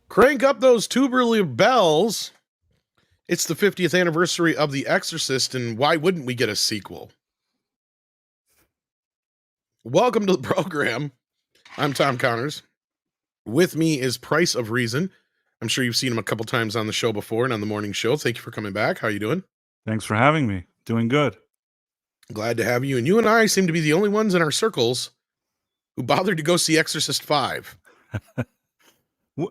Crank up those tubular bells. It's the 50th anniversary of The Exorcist, and why wouldn't we get a sequel? Welcome to the program. I'm Tom Connors. With me is Price of Reason. I'm sure you've seen him a couple times on the show before and on the morning show. Thank you for coming back. How you doing? Thanks for having me. Doing good. Glad to have you. And you and I seem to be the only ones in our circles who bothered to go see Exorcist 5.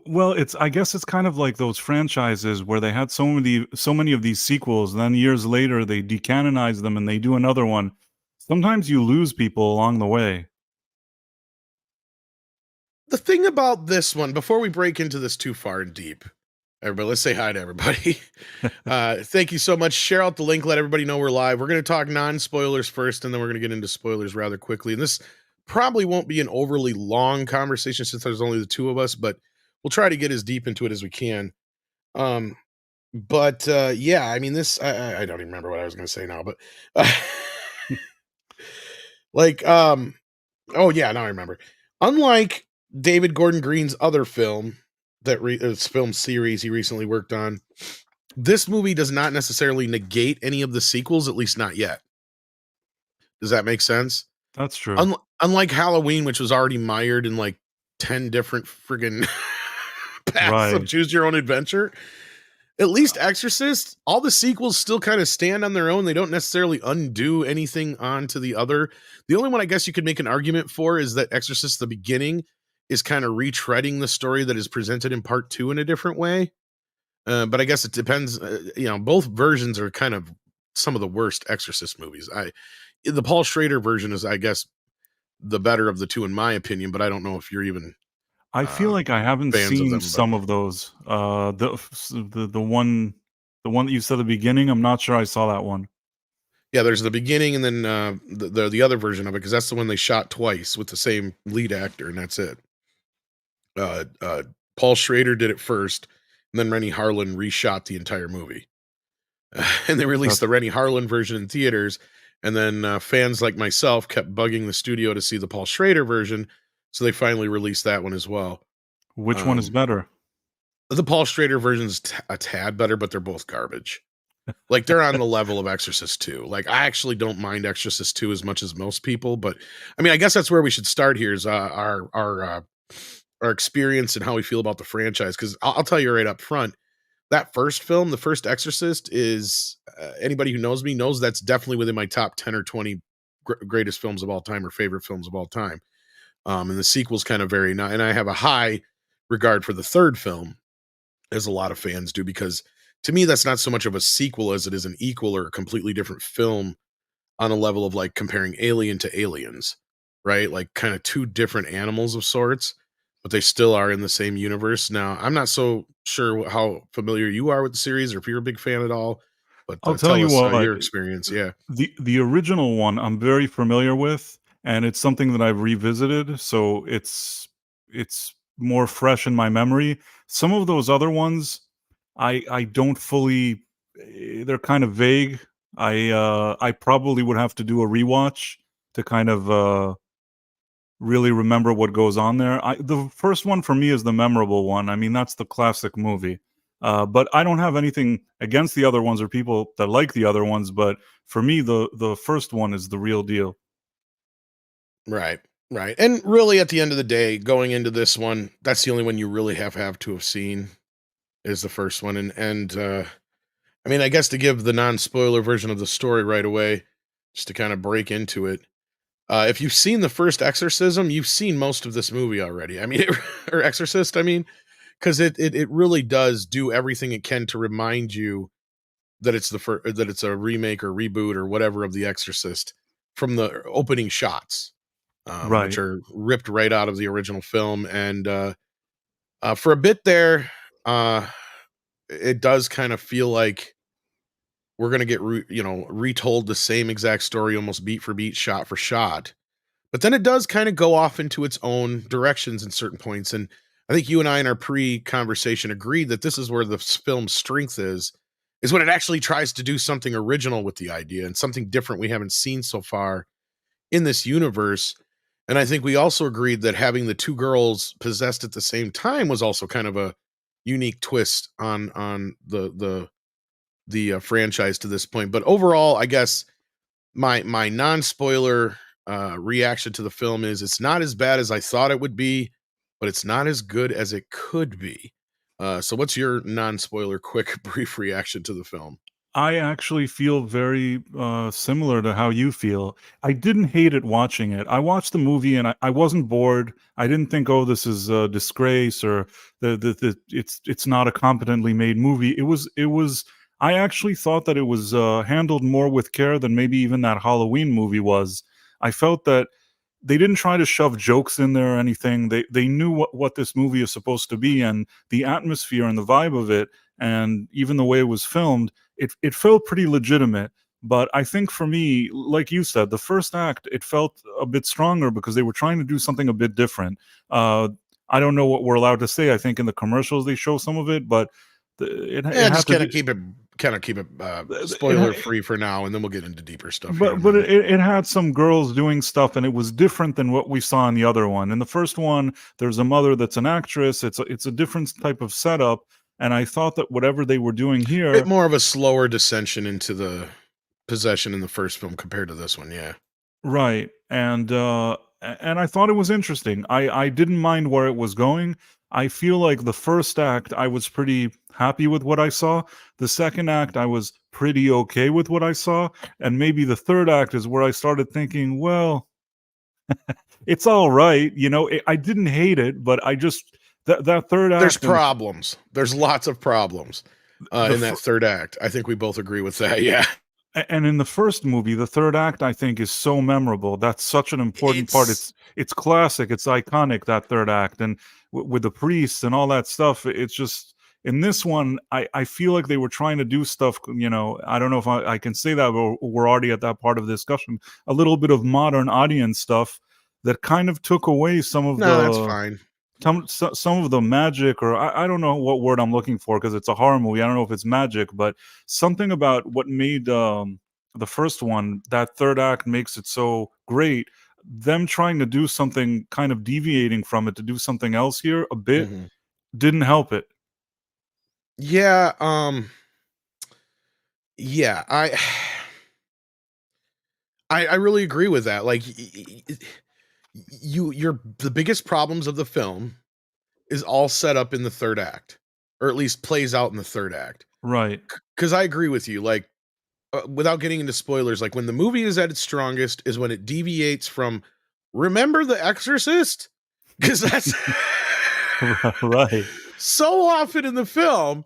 Well, I guess it's kind of like those franchises where they had so many of these sequels, and then years later they decanonize them and they do another one. Sometimes you lose people along the way. The thing about this one, before we break into this too far and deep, everybody, let's say hi to everybody. Thank you so much. Share out the link. Let everybody know we're live. We're going to talk non-spoilers first, and then we're going to get into spoilers rather quickly. And this probably won't be an overly long conversation since there's only the two of us, but we'll try to get as deep into it as we can. Yeah, I mean, this, I don't even remember what I was going to say now, but oh yeah, now I remember. Unlike David Gordon Green's other film, film series he recently worked on, this movie does not necessarily negate any of the sequels, at least not yet. Does that make sense? That's true. Unlike Halloween, which was already mired in like 10 different friggin' paths of choose your own adventure, at least Exorcist, all the sequels still kind of stand on their own. They don't necessarily undo anything onto the other. The only one I guess you could make an argument for is that Exorcist, the beginning, is kind of retreading the story that is presented in part 2 in a different way. But I guess it depends. Both versions are kind of some of the worst Exorcist movies. The Paul Schrader version is, I guess, the better of the two in my opinion, but I don't know if you're even I feel like I haven't seen some of those. The one that you said at the beginning, I'm not sure I saw that one. Yeah, there's the beginning and then the other version of it, because that's the one they shot twice with the same lead actor, and that's it. Paul Schrader did it first, and then Rennie Harlan reshot the entire movie. And they released the Rennie Harlan version in theaters, and then fans like myself kept bugging the studio to see the Paul Schrader version, so they finally released that one as well. Which one is better? The Paul Schrader version's a tad better, but they're both garbage. Like, they're on the level of Exorcist 2. Like, I actually don't mind Exorcist 2 as much as most people, but I mean, I guess that's where we should start here is our experience and how we feel about the franchise. Because I'll tell you right up front, that first film, the first Exorcist, is anybody who knows me knows that's definitely within my top 10 or 20 greatest films of all time or favorite films of all time. And the sequels kind of vary now, and I have a high regard for the third film, as a lot of fans do, because to me that's not so much of a sequel as it is an equal or a completely different film on a level of like comparing Alien to Aliens, right? Like kind of two different animals of sorts, but they still are in the same universe. Now, I'm not so sure how familiar you are with the series or if you're a big fan at all, but I'll tell you what, your experience. Yeah. The original one I'm very familiar with, and it's something that I've revisited, so it's more fresh in my memory. Some of those other ones, I don't fully. They're kind of vague. I probably would have to do a rewatch to kind of really remember what goes on there. The first one for me is the memorable one. I mean, that's the classic movie. But I don't have anything against the other ones or people that like the other ones. But for me, the first one is the real deal. Right. Right. And really, at the end of the day, going into this one, that's the only one you really have to have seen is the first one. And I mean, I guess to give the non-spoiler version of the story right away, just to kind of break into it. If you've seen the first Exorcism, you've seen most of this movie already. I mean, or Exorcist, I mean, because it really does do everything it can to remind you that it's that it's a remake or reboot or whatever of The Exorcist from the opening shots. Right. Which are ripped right out of the original film. And for a bit there, it does kind of feel like we're going to get, retold the same exact story, almost beat for beat, shot for shot. But then it does kind of go off into its own directions in certain points. And I think you and I in our pre-conversation agreed that this is where the film's strength is when it actually tries to do something original with the idea and something different we haven't seen so far in this universe. And I think we also agreed that having the two girls possessed at the same time was also kind of a unique twist on the franchise to this point. But overall, I guess my non-spoiler reaction to the film is it's not as bad as I thought it would be, but it's not as good as it could be. So what's your non-spoiler quick brief reaction to the film? I actually feel very similar to how you feel. I didn't hate it watching it. I watched the movie and I wasn't bored. I didn't think, oh, this is a disgrace or it's not a competently made movie. It was. I actually thought that it was handled more with care than maybe even that Halloween movie was. I felt that they didn't try to shove jokes in there or anything. They knew what this movie is supposed to be, and the atmosphere and the vibe of it, and even the way it was filmed, it felt pretty legitimate. But I think for me, like you said, the first act, it felt a bit stronger because they were trying to do something a bit different. I don't know what we're allowed to say. I think in the commercials they show some of it, but it Yeah, had just to kind do. of keep it It, spoiler free for now, and then we'll get into deeper stuff here in a but minute. it had some girls doing stuff, and it was different than what we saw in the other one. In the first one, there's a mother that's an actress. It's a different type of setup, and I thought that whatever they were doing Bit here, more of a slower descension into the possession in the first film compared to this one. Yeah. right, and I thought it was interesting. I didn't mind where it was going. I feel like the first act, I was pretty happy with what I saw. The second act, I was pretty okay with what I saw, and maybe the third act is where I started thinking, well, it's all right, I didn't hate it, but I just that third There's act and problems. There's lots of problems the in that third act. I think we both agree with that. Yeah. and in the first movie, the third act, I think, is so memorable. That's such an important part. It's It's classic, it's iconic, that third act, and with the priests and all that stuff, it's just in this one, I feel like they were trying to do stuff, I don't know if I can say that, but we're already at that part of the discussion, a little bit of modern audience stuff that kind of took away no, that's fine. some of the magic, or I don't know what word I'm looking for because it's a horror movie. I don't know if it's magic, but something about what made the first one, that third act, makes it so great. Them trying to do something kind of deviating from it to do something else here a bit Hmm. didn't help it. Yeah. Yeah. I really agree with that. Like you're the biggest problems of the film is all set up in the third act, or at least plays out in the third act. Right. Because I agree with you. Like without getting into spoilers, like when the movie is at its strongest is when it deviates from remember the Exorcist, because that's Right. so often in the film.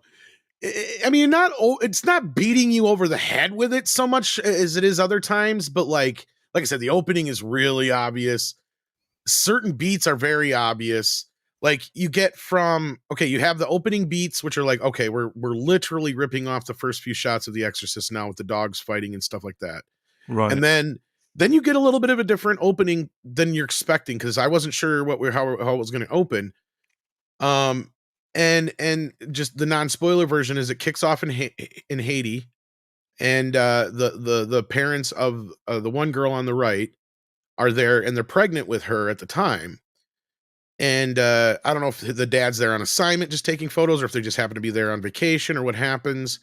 I mean, it's not beating you over the head with it so much as it is other times, but like I said, the opening is really obvious. Certain beats are very obvious. Like you get from okay, you have the opening beats, which are like, okay, we're literally ripping off the first few shots of The Exorcist now with the dogs fighting and stuff like that. And Right. then you get a little bit of a different opening than you're expecting, because I wasn't sure how it was going to open. Um, and just the non-spoiler version is it kicks off in Haiti, and the parents of the one girl on the right are there, and they're pregnant with her at the time. And I don't know if the dad's there on assignment just taking photos, or if they just happen to be there on vacation, or what happens.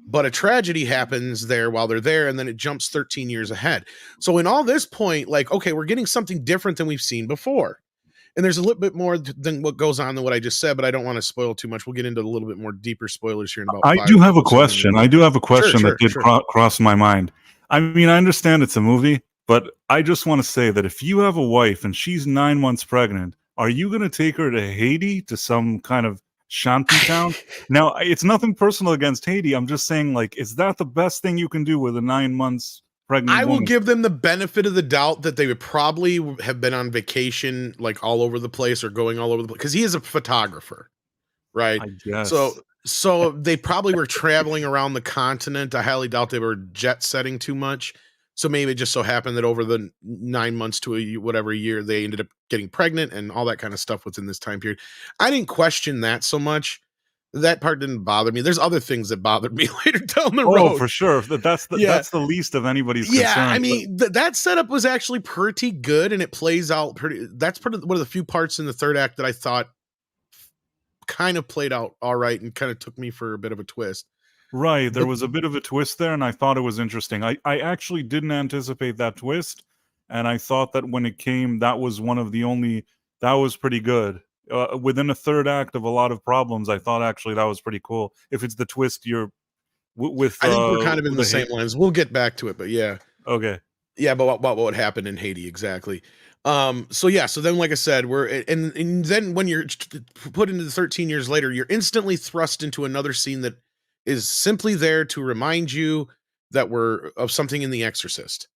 But a tragedy happens there while they're there, and then it jumps 13 years ahead. So in all this point, like, okay, we're getting something different than we've seen before. And there's a little bit more than what goes on than what I just said, but I don't want to spoil too much. We'll get into a little bit more deeper spoilers here in about I five, do have a closer to a question. minute. I do have a Sure, question that sure, did sure. cross my mind. I mean, I understand it's a movie, but I just want to say that if you have a wife and she's 9 months pregnant, are you going to take her to Haiti, to some kind of shanty town? Now, it's nothing personal against Haiti. I'm just saying, like, is that the best thing you can do with a 9 months I pregnant will woman? give them the benefit of the doubt that they would probably have been on vacation, like all over the place or going all over the place, because he is a photographer, right? I So guess. so they probably were traveling around the continent. I highly doubt they were jet setting too much. So maybe it just so happened that over the 9 months to whatever year, they ended up getting pregnant and all that kind of stuff within this time period. I didn't question that so much. That part didn't bother me. There's other things that bothered me later down the Oh, road. for sure. That's Yeah. the least of anybody's Yeah, I concern. But mean, that setup was actually pretty good, and it plays out pretty. That's one of the few parts in the third act that I thought kind of played out all right and kind of took me for a bit of a twist. Right, there But was a bit of a twist there, and I thought it was interesting. I actually didn't anticipate that twist, and I thought that when it came, that was one of the only that was pretty good. Within a third act of a lot of problems, I thought actually that was pretty cool. If it's the twist you're I think we're kind of in with the the same hate. lines. We'll get back to it, but yeah. Okay, Yeah, but what happened in Haiti exactly? So yeah, so then like I said, and then when you're put into the 13 years later, you're instantly thrust into another scene that is simply there to remind you that we're of something in The Exorcist,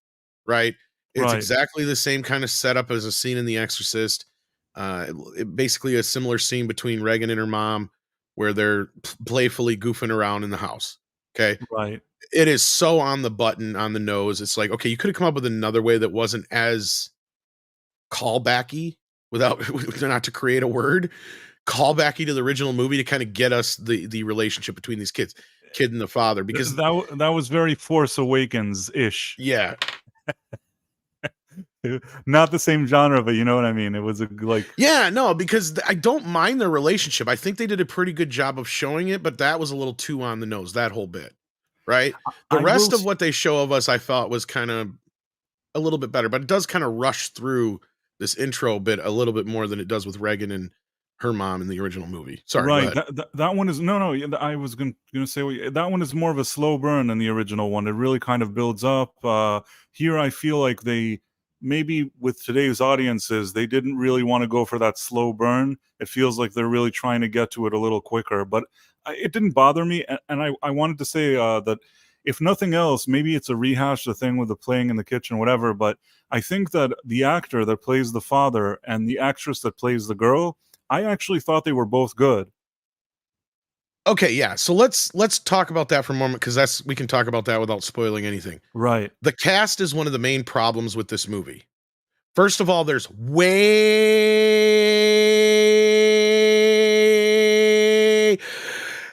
right? It's right, exactly the same kind of setup as a scene in The Exorcist. Basically a similar scene between Regan and her mom where they're playfully goofing around in the house. Okay, right. it is so on the button, on the nose. It's like, okay, you could have come up with another way that wasn't as callbacky without not to create a word, callbacky to the original movie to kind of get us the relationship between these kid and the father. Because That was very Force Awakens ish. yeah, Not the same genre, but you know what I mean. It was like yeah, no, because I don't mind their relationship. I think they did a pretty good job of showing it, but that was a little too on the nose, that whole bit. Right? The I will. rest of what they show of us, I thought was kind of a little bit better, but it does kind of rush through this intro bit a little bit more than it does with Regan and her mom in the original movie. Sorry, go Right. ahead. That one is no, no. Yeah, I was gonna say that one is more of a slow burn than the original one. It really kind of builds up. Here, I feel like they maybe with today's audiences, they didn't really want to go for that slow burn. It feels like they're really trying to get to it a little quicker. But it didn't bother me, and I wanted to say that if nothing else, maybe it's a rehash the thing with the playing in the kitchen, whatever. But I think that the actor that plays the father and the actress that plays the girl, I actually thought they were both good. Okay, yeah. So let's talk about that for a moment because that's we can talk about that without spoiling anything. Right. The cast is one of the main problems with this movie. First of all, there's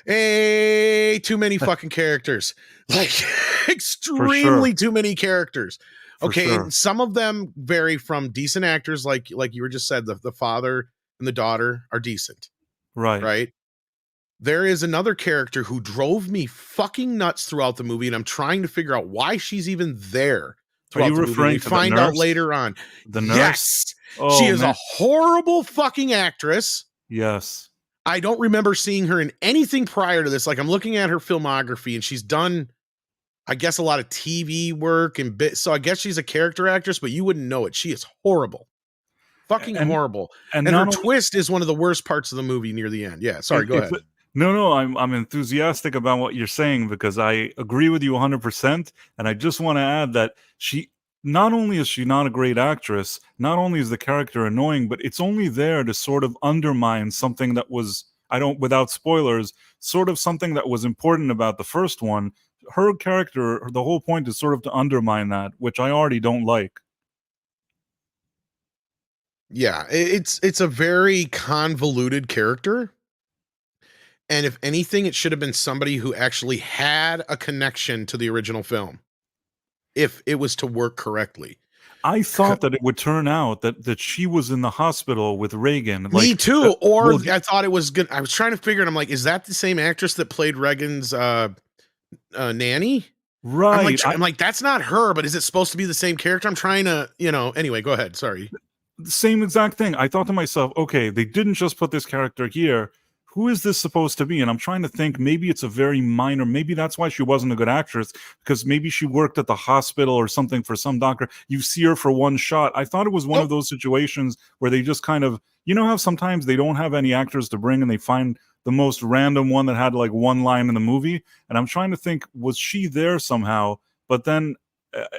way too many fucking characters. Like For sure. extremely too many characters. For Okay, and sure. some of them vary from decent actors, like you were just said, the father and the daughter are decent, Right. right? There is another character who drove me fucking nuts throughout the movie, and I'm trying to figure out why she's even there Are you throughout the movie. And we referring to the find out nurse? later on, The nurse? yes, she Oh, is a man. horrible fucking actress. Yes. I don't remember seeing her in anything prior to this. Like I'm looking at her filmography, and she's done, I guess, a lot of TV work and bit. So I guess she's a character actress, but you wouldn't know it. She is horrible, fucking And horrible. and And her not only twist is one of the worst parts of the movie near the end. Yeah, sorry, go it's ahead. no, no, I'm enthusiastic about what you're saying because I agree with you 100%, and I just wanna add that she not only is she not a great actress, not only is the character annoying, but it's only there to sort of undermine something that was I don't without spoilers, sort of something that was important about the first one. Her character, the whole point is sort of to undermine that, which I already don't like. Yeah, it's a very convoluted character. And if anything, it should have been somebody who actually had a connection to the original film if it was to work correctly. I C- thought that it would turn out that she was in the hospital with Reagan, Me like, too. Or we'll get I thought it was good. I was trying to figure it. I'm like, is that the same actress that played Reagan's nanny? right, I'm like, that's not her, but is it supposed to be the same character? I'm trying to, anyway, go ahead. Sorry. same exact thing. I thought to myself, "Okay, they didn't just put this character here. Who is this supposed to be?" And I'm trying to think, maybe it's a very minor maybe that's why she wasn't a good actress, because maybe she worked at the hospital or something for some doctor. You see her for one shot. I thought it was one of Nope. those situations where they just kind of you know how sometimes they don't have any actors to bring and they find the most random one that had, like, one line in the movie? And I'm trying to think, was she there somehow? But then,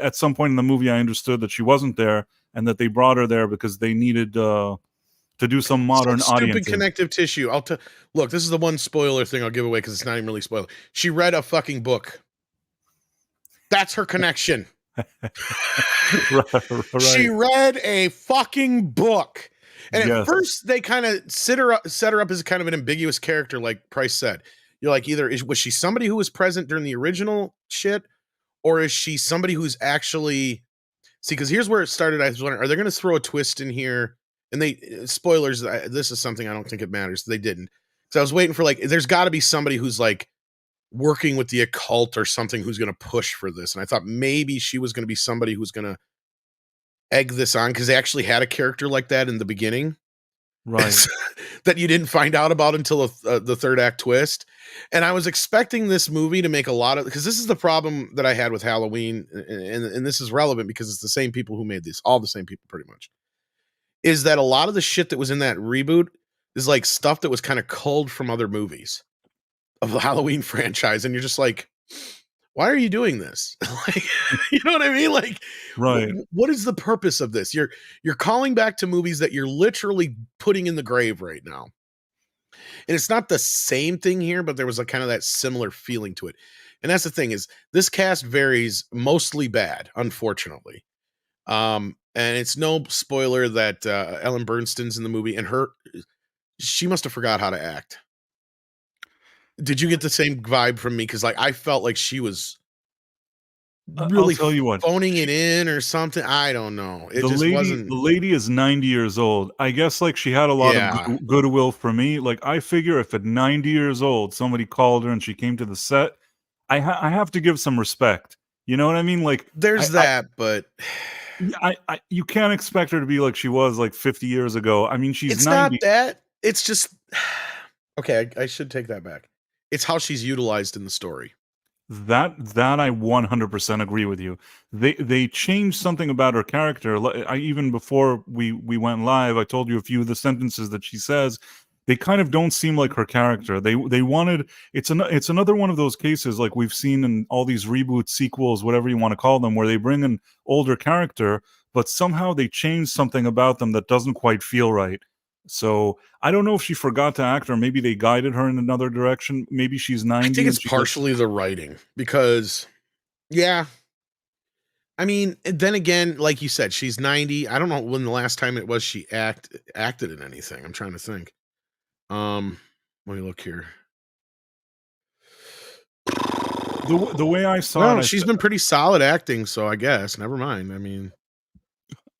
at some point in the movie, I understood that she wasn't there and that they brought her there because they needed, to do some Some modern stupid audiences. connective tissue. Look, this is the one spoiler thing I'll give away because it's not even really spoiler. She read a fucking book. That's her connection. She Right. read a fucking book. And at Yes. first they kind of set her up as kind of an ambiguous character, like Price said. You're like, either was she somebody who was present during the original shit, or is she somebody who's actually see? Because here's where it started. I was wondering, are they going to throw a twist in here? And they spoilers. This is something I don't think it matters. They didn't. So I was waiting for like, there's got to be somebody who's like working with the occult or something who's going to push for this. And I thought maybe she was going to be somebody who's going to egg this on because they actually had a character like that in the beginning Right. that you didn't find out about until the third act twist. And I was expecting this movie to make a lot of, because this is the problem that I had with Halloween, and this is relevant because it's the same people who made this, all the same people pretty much, is that a lot of the shit that was in that reboot is like stuff that was kind of culled from other movies of the Halloween franchise. And you're just like, why are you doing this? Like, you know what I mean? Like, Right. what is the purpose of this? You're calling back to movies that you're literally putting in the grave right now. And it's not the same thing here, but there was a kind of that similar feeling to it. And that's the thing is this cast varies mostly bad, unfortunately. And it's no spoiler that Ellen Bernstein's in the movie, and she must have forgot how to act. Did you get the same vibe from me? Because like I felt like she was I'll really tell you what. phoning it in or something. I don't know. It just The wasn't. lady is 90 years old. I guess, like, she had a lot of Yeah, goodwill for me. Like, I figure if at 90 years old, somebody called her and she came to the set, I have to give some respect. You know what I mean? Like, there's that, but yeah, you can't expect her to be like she was, like, 50 years ago. I mean, she's it's not 90. that. It's just okay. I should take that back. It's how she's utilized in the story. That I 100% agree with you. They changed something about her character. I even before we went live, I told you a few of the sentences that she says. They kind of don't seem like her character. They wanted it's another one of those cases like we've seen in all these reboots, sequels, whatever you want to call them, where they bring an older character, but somehow they change something about them that doesn't quite feel right. So I don't know if she forgot to act or maybe they guided her in another direction. Maybe she's I 90 think it's and she just partially the writing because, yeah, I mean, then again, like you said, she's 90. I don't know when the last time it was she acted in anything. I'm trying to think. Um, Let me look here. the way I saw it, No, she's been pretty solid acting, so I guess never mind. I mean,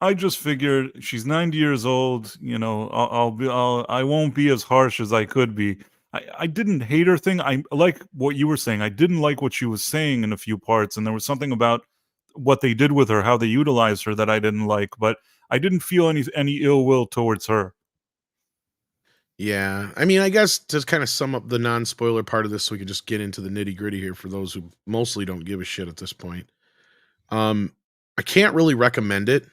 I just figured she's 90 years old. I won't be as harsh as I could be. I didn't hate her thing. I like what you were saying. I didn't like what she was saying in a few parts, and there was something about what they did with her, how they utilized her that I didn't like. But I didn't feel any ill will towards her. yeah. I mean, I guess to kind of sum up the non-spoiler part of this, so we can just get into the nitty-gritty here for those who mostly don't give a shit at this point. Um, I can't really recommend it,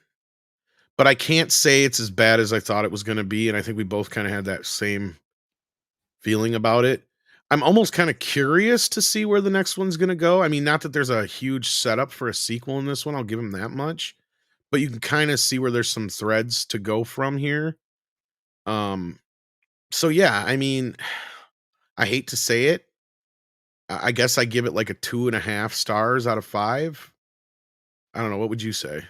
but I can't say it's as bad as I thought it was going to be, and I think we both kind of had that same feeling about it. I'm almost kind of curious to see where the next one's going to go. I mean, not that there's a huge setup for a sequel in this one, I'll give him that much, but you can kind of see where there's some threads to go from here. Um, so yeah, I mean, I hate to say it. I guess I give it like a 2.5 stars out of 5. I don't know. What would you say?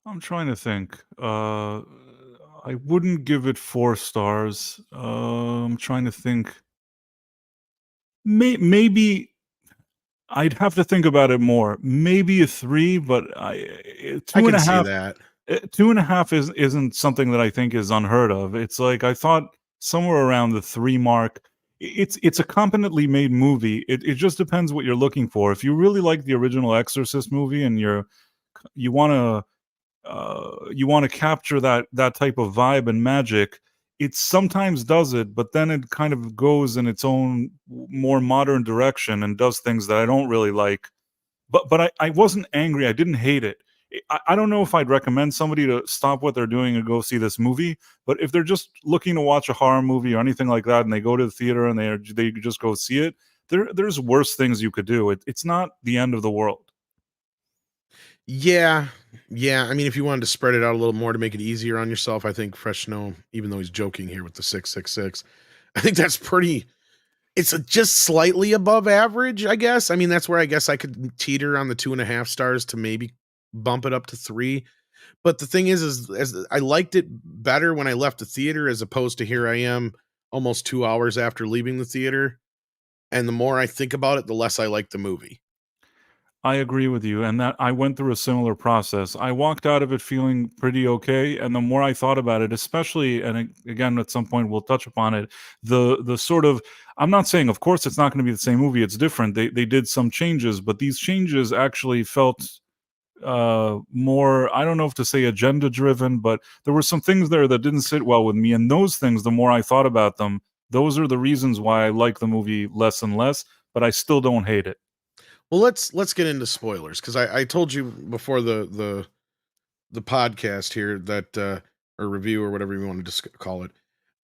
I'm trying to think. I wouldn't give it 4 stars. I'm trying to think. Maybe I'd have to think about it more. Maybe a 3, but I two and can a see half. that. 2.5 isn't something that I think is unheard of. It's like I thought somewhere around the 3 mark. It's a competently made movie. It just depends what you're looking for. If you really like the original Exorcist movie and you want to you want to capture that type of vibe and magic, it sometimes does it, but then it kind of goes in its own more modern direction and does things that I don't really like. But I wasn't angry. I didn't hate it. I don't know if I'd recommend somebody to stop what they're doing and go see this movie. But if they're just looking to watch a horror movie or anything like that, and they go to the theater and they just go see it, there's worse things you could do. It's not the end of the world. Yeah. Yeah. I mean, if you wanted to spread it out a little more to make it easier on yourself, I think Fresh Snow, even though he's joking here with the 666, I think that's pretty. It's just slightly above average, I guess. I mean, that's where I guess I could teeter on the 2.5 stars to maybe bump it up to 3. But the thing is as I liked it better when I left the theater as opposed to here I am almost 2 hours after leaving the theater. And the more I think about it, the less I like the movie. I agree with you, and that I went through a similar process. I walked out of it feeling pretty okay, and the more I thought about it, especially, and again, at some point we'll touch upon it, the sort of, I'm not saying, of course, it's not going to be the same movie. It's different. They did some changes, but these changes actually felt more, I don't know if to say agenda driven, but there were some things there that didn't sit well with me, and those things, the more I thought about them, those are the reasons why I like the movie less and less, but I still don't hate it. Well, let's get into spoilers because I told you before the podcast here that or review or whatever you want to call it.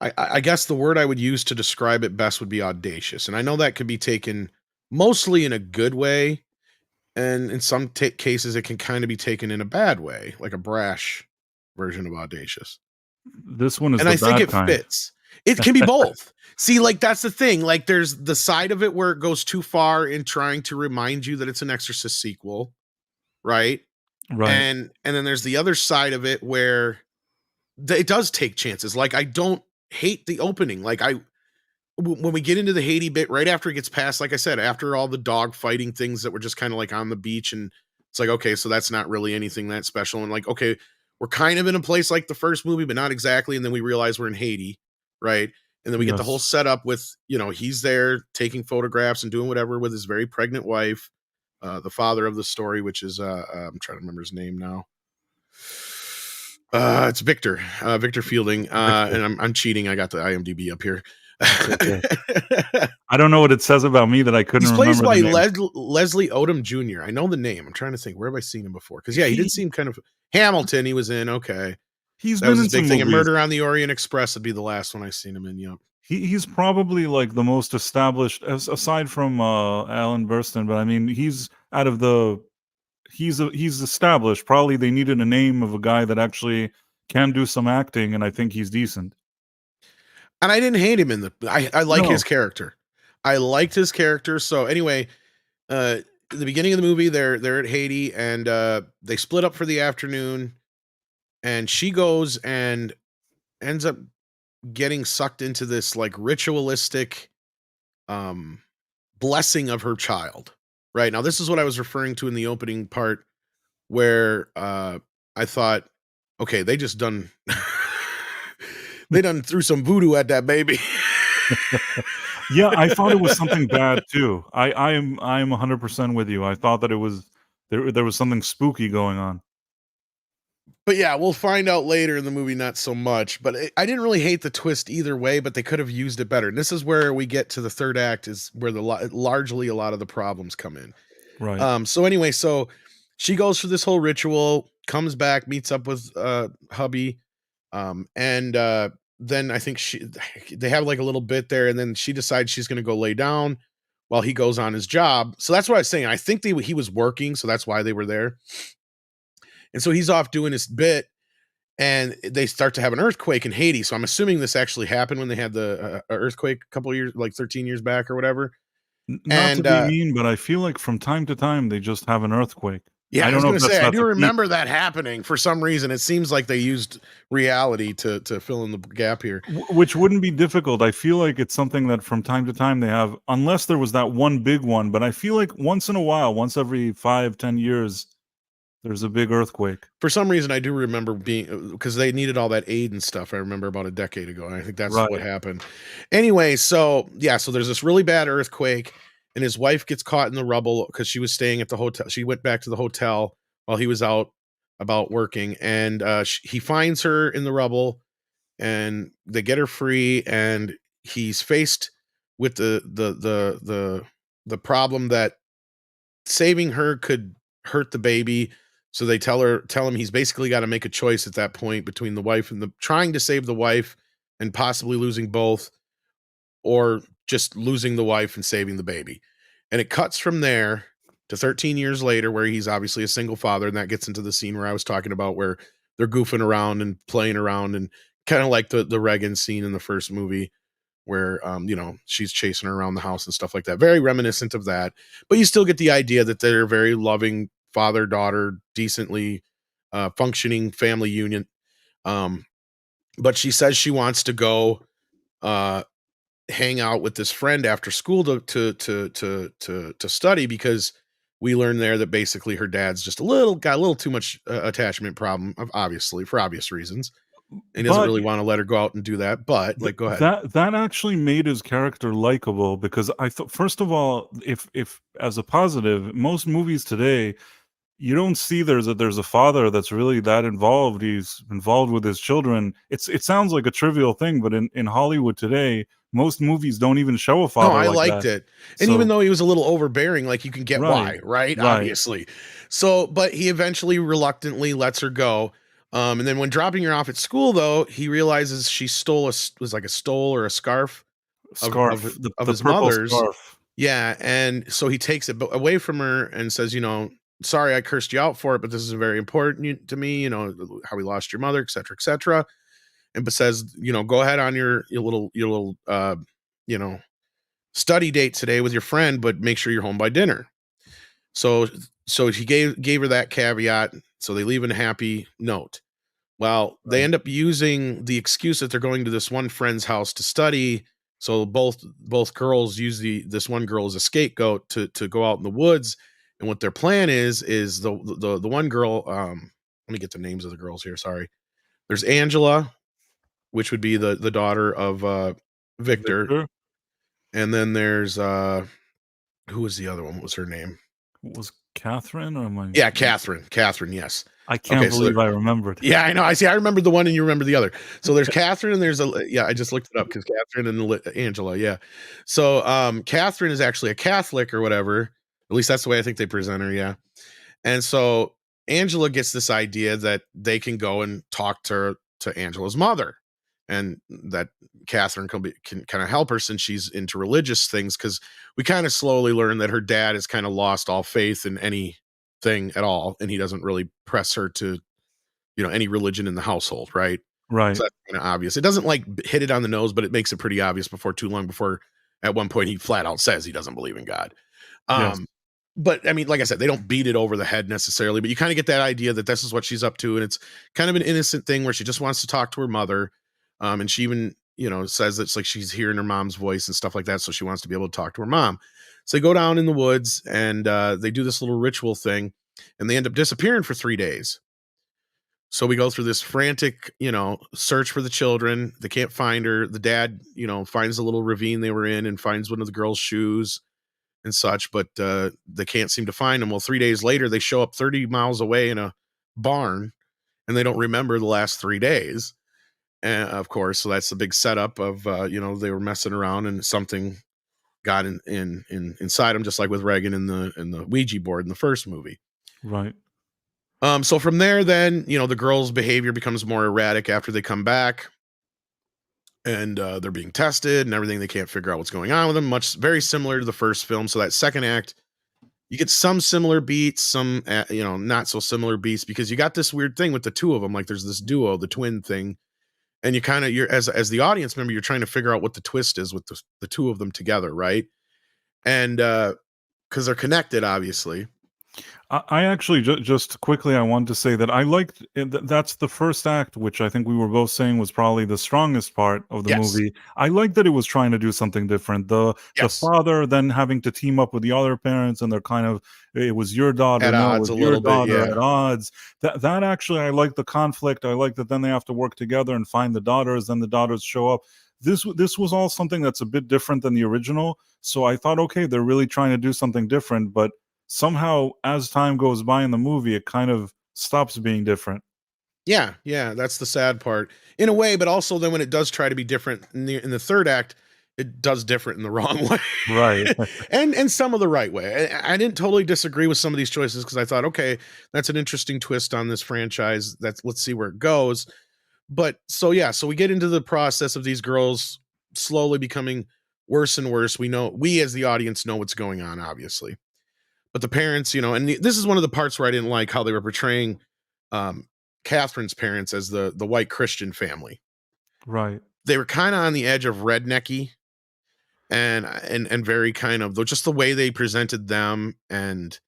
I guess the word I would use to describe it best would be audacious, and I know that could be taken mostly in a good way, and in some cases it can kind of be taken in a bad way, like a brash version of audacious. This one is And the I think bad it kind. fits. It can be both. See, like that's the thing. Like there's the side of it where it goes too far in trying to remind you that it's an Exorcist sequel, right? Right. And then there's the other side of it where it does take chances. Like I don't hate the opening. Like when we get into the Haiti bit, right after it gets past, like I said, after all the dog fighting things that were just kind of like on the beach, and it's like, okay, so that's not really anything that special. And like, okay, we're kind of in a place like the first movie, but not exactly. And then we realize we're in Haiti, right? And then we get the whole Yes. setup with, he's there taking photographs and doing whatever with his very pregnant wife, the father of the story, which is I'm trying to remember his name now. It's Victor Fielding. Victor. And I'm cheating. I got the IMDb up here. It's okay. I don't know what it says about me that I couldn't He's plays remember the by name. Leslie Odom Jr. I know the name. I'm trying to think. Where have I seen him before? Because yeah, he did He seem kind of Hamilton. He was in. Okay, he's that been was in his big some thing. And movies. Murder on the Orient Express would be the last one I seen him in. Yep. He's probably like the most established, aside from Alan Burstyn, but I mean he's out of the he's established. Probably they needed a name of a guy that actually can do some acting, and I think he's decent. And I didn't hate him in the. I like his No, character. I liked his character. So anyway, the beginning of the movie, they're at Haiti and they split up for the afternoon, and she goes and ends up getting sucked into this like ritualistic um blessing of her child. Right now, this is what I was referring to in the opening part, where I thought, okay, they just done they done threw some voodoo at that baby. yeah, I thought it was something bad too. I am 100% with you. I thought that it was there was something spooky going on. But yeah, we'll find out later in the movie, not so much. But I didn't really hate the twist either way, but they could have used it better. And this is where we get to the third act, is where largely a lot of the problems come in. Right. So anyway, so she goes through this whole ritual, comes back, meets up with hubby, and then I think they have like a little bit there, and then she decides she's going to go lay down while he goes on his job. So that's what I was saying. I think he was working, so that's why they were there. And so he's off doing his bit, and they start to have an earthquake in Haiti. So I'm assuming this actually happened when they had the earthquake a couple of years, like 13 years back or whatever. Not to And be mean, but I feel like from time to time they just have an earthquake. yeah, I I don't was know going if to that's say, I not do the peak. remember that happening for some reason. It seems like they used reality to fill in the gap here. Which wouldn't be difficult. I feel like it's something that from time to time they have, unless there was that one big one. But I feel like once in a while, once every 5-10 years, there's a big earthquake. For some reason, I do remember being, because they needed all that aid and stuff. I remember about a decade ago, and I think that's what Right. happened. Anyway, so yeah, so there's this really bad earthquake, and his wife gets caught in the rubble because she was staying at the hotel. She went back to the hotel while he was out about working, and he finds her in the rubble, and they get her free, and he's faced with the problem that saving her could hurt the baby. So they tell him he's basically got to make a choice at that point between the wife and the trying to save the wife and possibly losing both, or just losing the wife and saving the baby. And it cuts from there to 13 years later, where he's obviously a single father, and that gets into the scene where I was talking about, where they're goofing around and playing around, and kind of like the Reagan scene in the first movie, where she's chasing her around the house and stuff like that. Very reminiscent of that, but you still get the idea that they're a very loving father-daughter, decently functioning family union. But she says she wants to go hang out with this friend after school to study, because we learn there that basically her dad's just got a little too much attachment problem, obviously for obvious reasons, and he doesn't But really want to let her go out and do that. But like, go ahead. that actually made his character likable, because I thought, first of all, if as a positive, most movies today, you don't see there's a father that's really that involved. He's involved with his children. It sounds like a trivial thing, but in Hollywood today, most movies don't even show a No, father I like liked that. it. And even So though he was a little overbearing, like you can get right, why, right? right, Obviously. So, but he eventually reluctantly lets her go. And then when dropping her off at school, though, he realizes she was like a stole or a scarf scarf, the of the his purple mother's. scarf. Yeah. And so he takes it away from her and says, sorry, I cursed you out for it, but this is very important to me, how we lost your mother, et cetera, et cetera. And but says, go ahead on your little, you know, study date today with your friend, but make sure you're home by dinner. So he gave her that caveat. So they leave in a happy note. Well, they Right, end up using the excuse that they're going to this one friend's house to study. So both girls use this one girl as a scapegoat to go out in the woods. And what their plan is the one girl. Let me get the names of the girls here. Sorry. There's Angela, which would be the daughter of Victor, Victor and then there's who was the other one? What was her name? was Catherine, or am I? Yeah, Catherine. Catherine, yes. I can't Okay, so believe I remembered. yeah, I know. I see. I remember the one, and you remember the other. So there's Catherine, and yeah. I just looked it up because Catherine and Angela. Yeah. So Catherine is actually a Catholic or whatever. At least that's the way I think they present her. Yeah. And so Angela gets this idea that they can go and talk to Angela's mother, and that Catherine can kind of help her since she's into religious things. Because we kind of slowly learn that her dad has kind of lost all faith in anything at all, and he doesn't really press her to any religion in the household, right? So Right. that's kind of obvious. It doesn't like hit it on the nose, but it makes it pretty obvious before too long. Before at one point he flat out says he doesn't believe in God. Yes. Um, but I mean, like I said, they don't beat it over the head necessarily, but you kind of get that idea that this is what she's up to, and it's kind of an innocent thing where she just wants to talk to her mother, and she even says it's like she's hearing her mom's voice and stuff like that, so she wants to be able to talk to her mom. So they go down in the woods and they do this little ritual thing, and they end up disappearing for 3 days. So we go through this frantic, search for the children. They can't find her. The dad, finds a little ravine they were in and finds one of the girls' shoes and such, but they can't seem to find them. Well, 3 days later, they show up 30 miles away in a barn, and they don't remember the last 3 days. And of course, so that's the big setup of they were messing around and something got inside them, just like with Reagan in the Ouija board in the first movie. Right. So from there, then the girls' behavior becomes more erratic after they come back, and they're being tested and everything. They can't figure out what's going on with them. Very similar to the first film. So that second act, you get some similar beats, some not so similar beats, because you got this weird thing with the two of them. Like there's this duo, the twin thing, and you're as the audience member, you're trying to figure out what the twist is with the two of them together, right? And because they're connected, obviously. I actually just quickly, I wanted to say that I liked that's the first act, which I think we were both saying was probably the strongest part of the Yes. movie. I liked that it was trying to do something different. The Yes. father then having to team up with the other parents, and they're kind of, it was your daughter, At no, it odds was a your little bit, daughter, yeah. at odds. That actually, I like the conflict. I like that then they have to work together and find the daughters. Then the daughters show up. This was all something that's a bit different than the original. So I thought, okay, they're really trying to do something different, but somehow as time goes by in the movie, it kind of stops being different. Yeah, yeah, that's the sad part in a way, but also then when it does try to be different in the third act, it does different in the wrong way, Right. and some of the right way. I didn't totally disagree with some of these choices because I thought, okay, that's an interesting twist on this franchise. Let's see where it goes. But so yeah, so we get into the process of these girls slowly becoming worse and worse. We as the audience know what's going on, obviously, but the parents, and this is one of the parts where I didn't like how they were portraying um, Catherine's parents as the white Christian family. Right. They were kind of on the edge of rednecky and very kind of just the way they presented them, and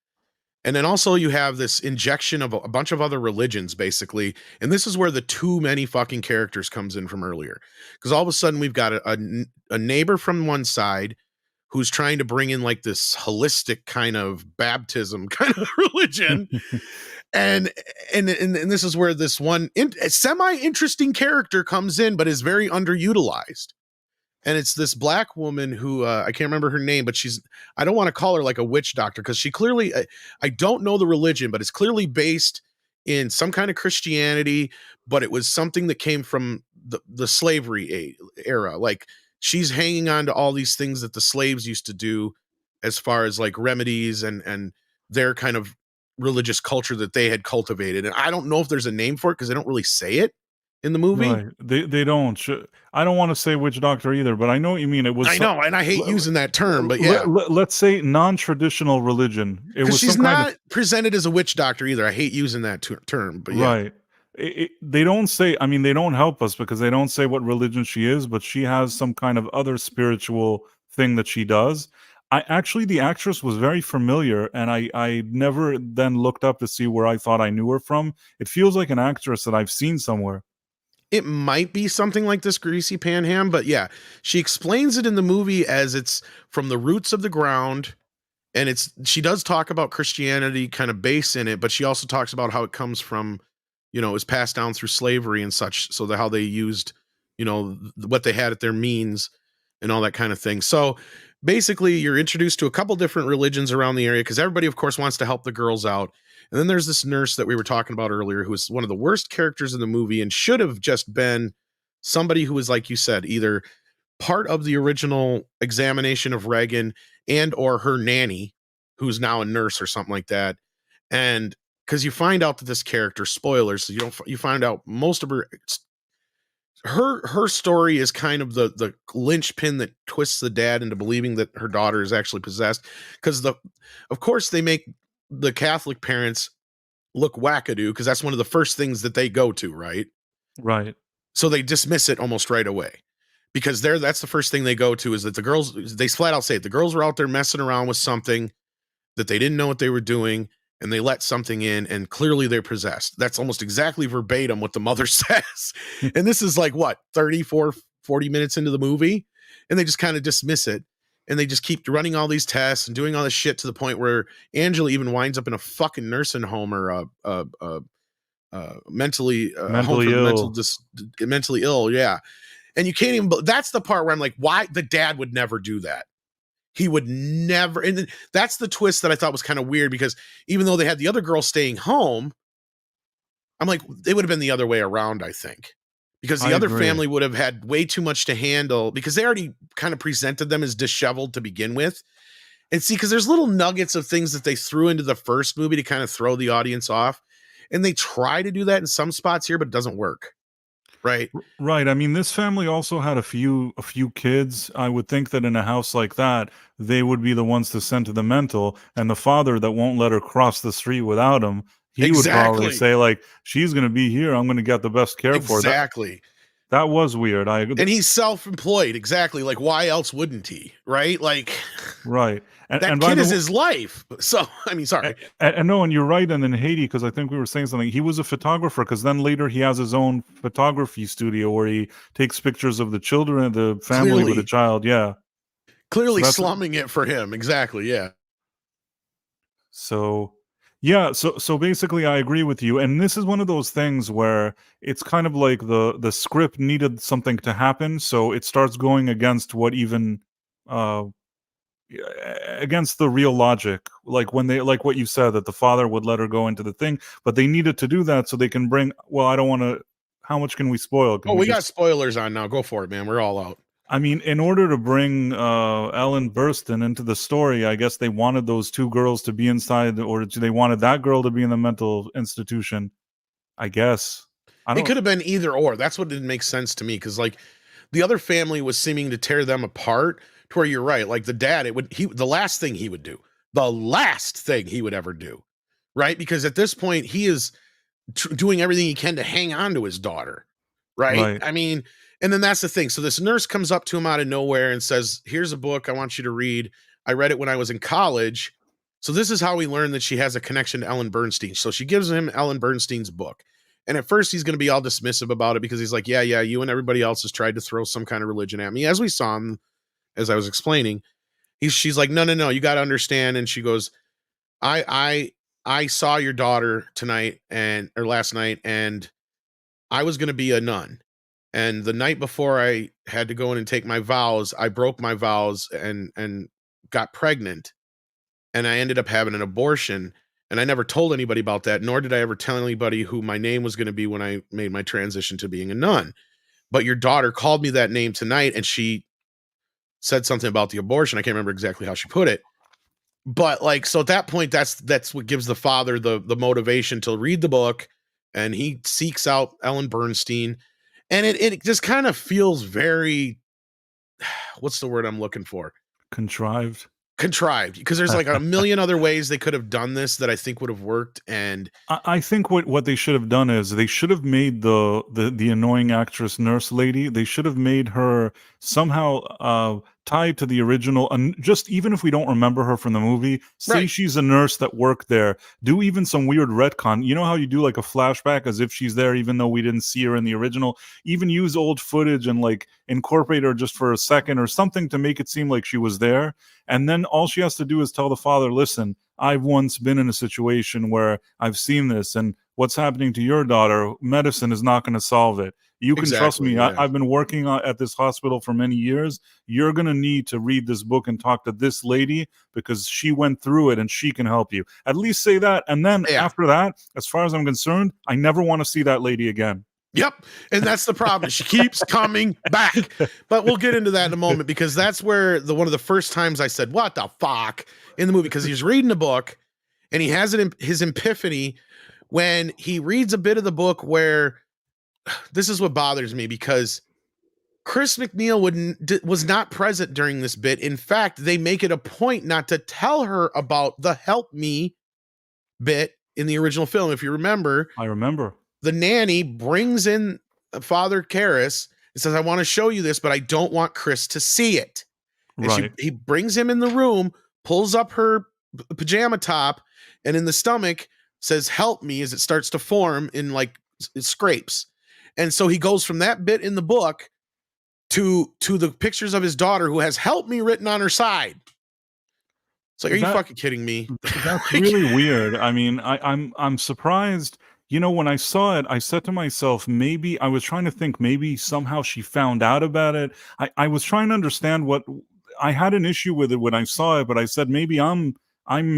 then also you have this injection of a bunch of other religions basically, and this is where the too many fucking characters comes in from earlier, because all of a sudden we've got a neighbor from one side who's trying to bring in like this holistic kind of baptism kind of religion. And this is where this one semi interesting character comes in, but is very underutilized. And it's this black woman who I can't remember her name, but I don't want to call her like a witch doctor, because she clearly, I don't know the religion, but it's clearly based in some kind of Christianity, but it was something that came from the slavery era. Like, she's hanging on to all these things that the slaves used to do as far as like remedies and their kind of religious culture that they had cultivated. And I don't know if there's a name for it because they don't really say it in the movie. Right. They don't. I don't want to say witch doctor either, but I know what you mean. It was. I know, and I hate using that term, but yeah. Let's say non-traditional religion. It was she's not presented as a witch doctor either. I hate using that term, but yeah. Right. They don't say. I mean, they don't help us because they don't say what religion she is, but she has some kind of other spiritual thing that she does. The actress was very familiar, and I never then looked up to see where I thought I knew her from. It feels like an actress that I've seen somewhere. It might be something like this Greasy Pan Ham, but yeah, she explains it in the movie as it's from the roots of the ground, and she does talk about Christianity kind of base in it, but she also talks about how it comes from, it was passed down through slavery and such, so how they used, what they had at their means and all that kind of thing. So basically, you're introduced to a couple different religions around the area because everybody, of course, wants to help the girls out. And then there's this nurse that we were talking about earlier, who is one of the worst characters in the movie and should have just been somebody who was, like you said, either part of the original examination of Regan and or her nanny, who's now a nurse or something like that. And because you find out that this character, spoilers, so you find out most of her story is kind of the linchpin that twists the dad into believing that her daughter is actually possessed. Because of course they make the Catholic parents look wackadoo, because that's one of the first things that they go to, right? Right. So they dismiss it almost right away, because that's the first thing they go to, is that the girls, they flat out say it, the girls were out there messing around with something that they didn't know what they were doing, and they let something in, and clearly they're possessed. That's almost exactly verbatim what the mother says. And this is like, what, 40 minutes into the movie? And they just kind of dismiss it. And they just keep running all these tests and doing all this shit to the point where Angela even winds up in a fucking nursing home or mentally ill. Mentally ill. Yeah. And you can't even, that's the part where I'm like, why? The dad would never do that. He would never. And that's the twist that I thought was kind of weird, because even though they had the other girl staying home, I'm like, they would have been the other way around, I think. Because the other family would have had way too much to handle, because they already kind of presented them as disheveled to begin with. And see, because there's little nuggets of things that they threw into the first movie to kind of throw the audience off. And they try to do that in some spots here, but it doesn't work. Right. Right. I mean, this family also had a few kids. I would think that in a house like that, they would be the ones to send to the mental, and the father that won't let her cross the street without him, he would probably say, like, she's going to be here, I'm going to get the best care for her. Exactly. That was weird. And he's self-employed. Exactly. Like, why else wouldn't he? Right. Like, right. And that kid is his life. So, I mean, sorry. And no, and you're right. And in Haiti, because I think we were saying something, he was a photographer, because then later he has his own photography studio where he takes pictures of the children and the family with the child. Yeah. Clearly slumming it for him. Exactly. Yeah. So, yeah. So basically, I agree with you. And this is one of those things where it's kind of like the script needed something to happen. So it starts going against what even, against the real logic, like when they, like what you said, that the father would let her go into the thing, but they needed to do that so they can bring, well, I don't want to, how much can we spoil? We got spoilers on now. Go for it, man. We're all out. I mean, in order to bring Ellen Burstyn into the story, I guess they wanted those two girls to be inside, or they wanted that girl to be in the mental institution, I guess. It could have been either or. That's what didn't make sense to me, because like the other family was seeming to tear them apart, to where you're right. Like the dad, the last thing he would ever do, right? Because at this point he is doing everything he can to hang on to his daughter, right? I mean, and then that's the thing. So this nurse comes up to him out of nowhere and says, here's a book I want you to read. I read it when I was in college. So this is how we learn that she has a connection to Ellen Burstyn. So she gives him Ellen Bernstein's book. And at first he's going to be all dismissive about it, because he's like, yeah, you and everybody else has tried to throw some kind of religion at me, as we saw him, as I was explaining. She's like, no, no, no, you got to understand. And she goes, I, I, I saw your daughter tonight or last night, and I was going to be a nun. And the night before I had to go in and take my vows, I broke my vows and got pregnant, and I ended up having an abortion. And I never told anybody about that, nor did I ever tell anybody who my name was going to be when I made my transition to being a nun. But your daughter called me that name tonight, and she said something about the abortion. I can't remember exactly how she put it. But like, so at that point, that's what gives the father the motivation to read the book, and he seeks out Ellen Burstyn. And it just kind of feels very, what's the word I'm looking for? Contrived. Contrived, because there's like a million other ways they could have done this that I think would have worked. And I think what they should have done is they should have made the annoying actress nurse lady. They should have made her somehow tied to the original. And just even if we don't remember her from the movie, say right, she's a nurse that worked there. Do even some weird retcon. You know how you do like a flashback as if she's there, even though we didn't see her in the original. Even use old footage and like incorporate her just for a second or something to make it seem like she was there. And then all she has to do is tell the father, listen, I've once been in a situation where I've seen this, and what's happening to your daughter, medicine is not going to solve it. You can trust exactly, me. yeah, I've been working at this hospital for many years. You're going to need to read this book and talk to this lady because she went through it and she can help you. At least say that. And then yeah. after that, as far as I'm concerned, I never want to see that lady again. Yep. And that's the problem. She keeps coming back. But we'll get into that in a moment, because that's where one of the first times I said, what the fuck, in the movie, because he's reading a book and he has his epiphany when he reads a bit of the book where this is what bothers me, because Chris McNeil was not present during this bit. In fact, they make it a point not to tell her about the help me bit in the original film. If you remember, I remember. The nanny brings in Father Karras and says, I want to show you this, but I don't want Chris to see it. And Right. he brings him in the room, pulls up her pajama top, and in the stomach says, help me, as it starts to form in like scrapes. And so he goes from that bit in the book to the pictures of his daughter who has help me written on her side. It's like, are you fucking kidding me? That's Like, really weird. I mean, I'm surprised. You know, when I saw it, I said to myself, maybe I was trying to think, maybe somehow she found out about it. I was trying to understand what I had an issue with it when I saw it, but I said maybe I'm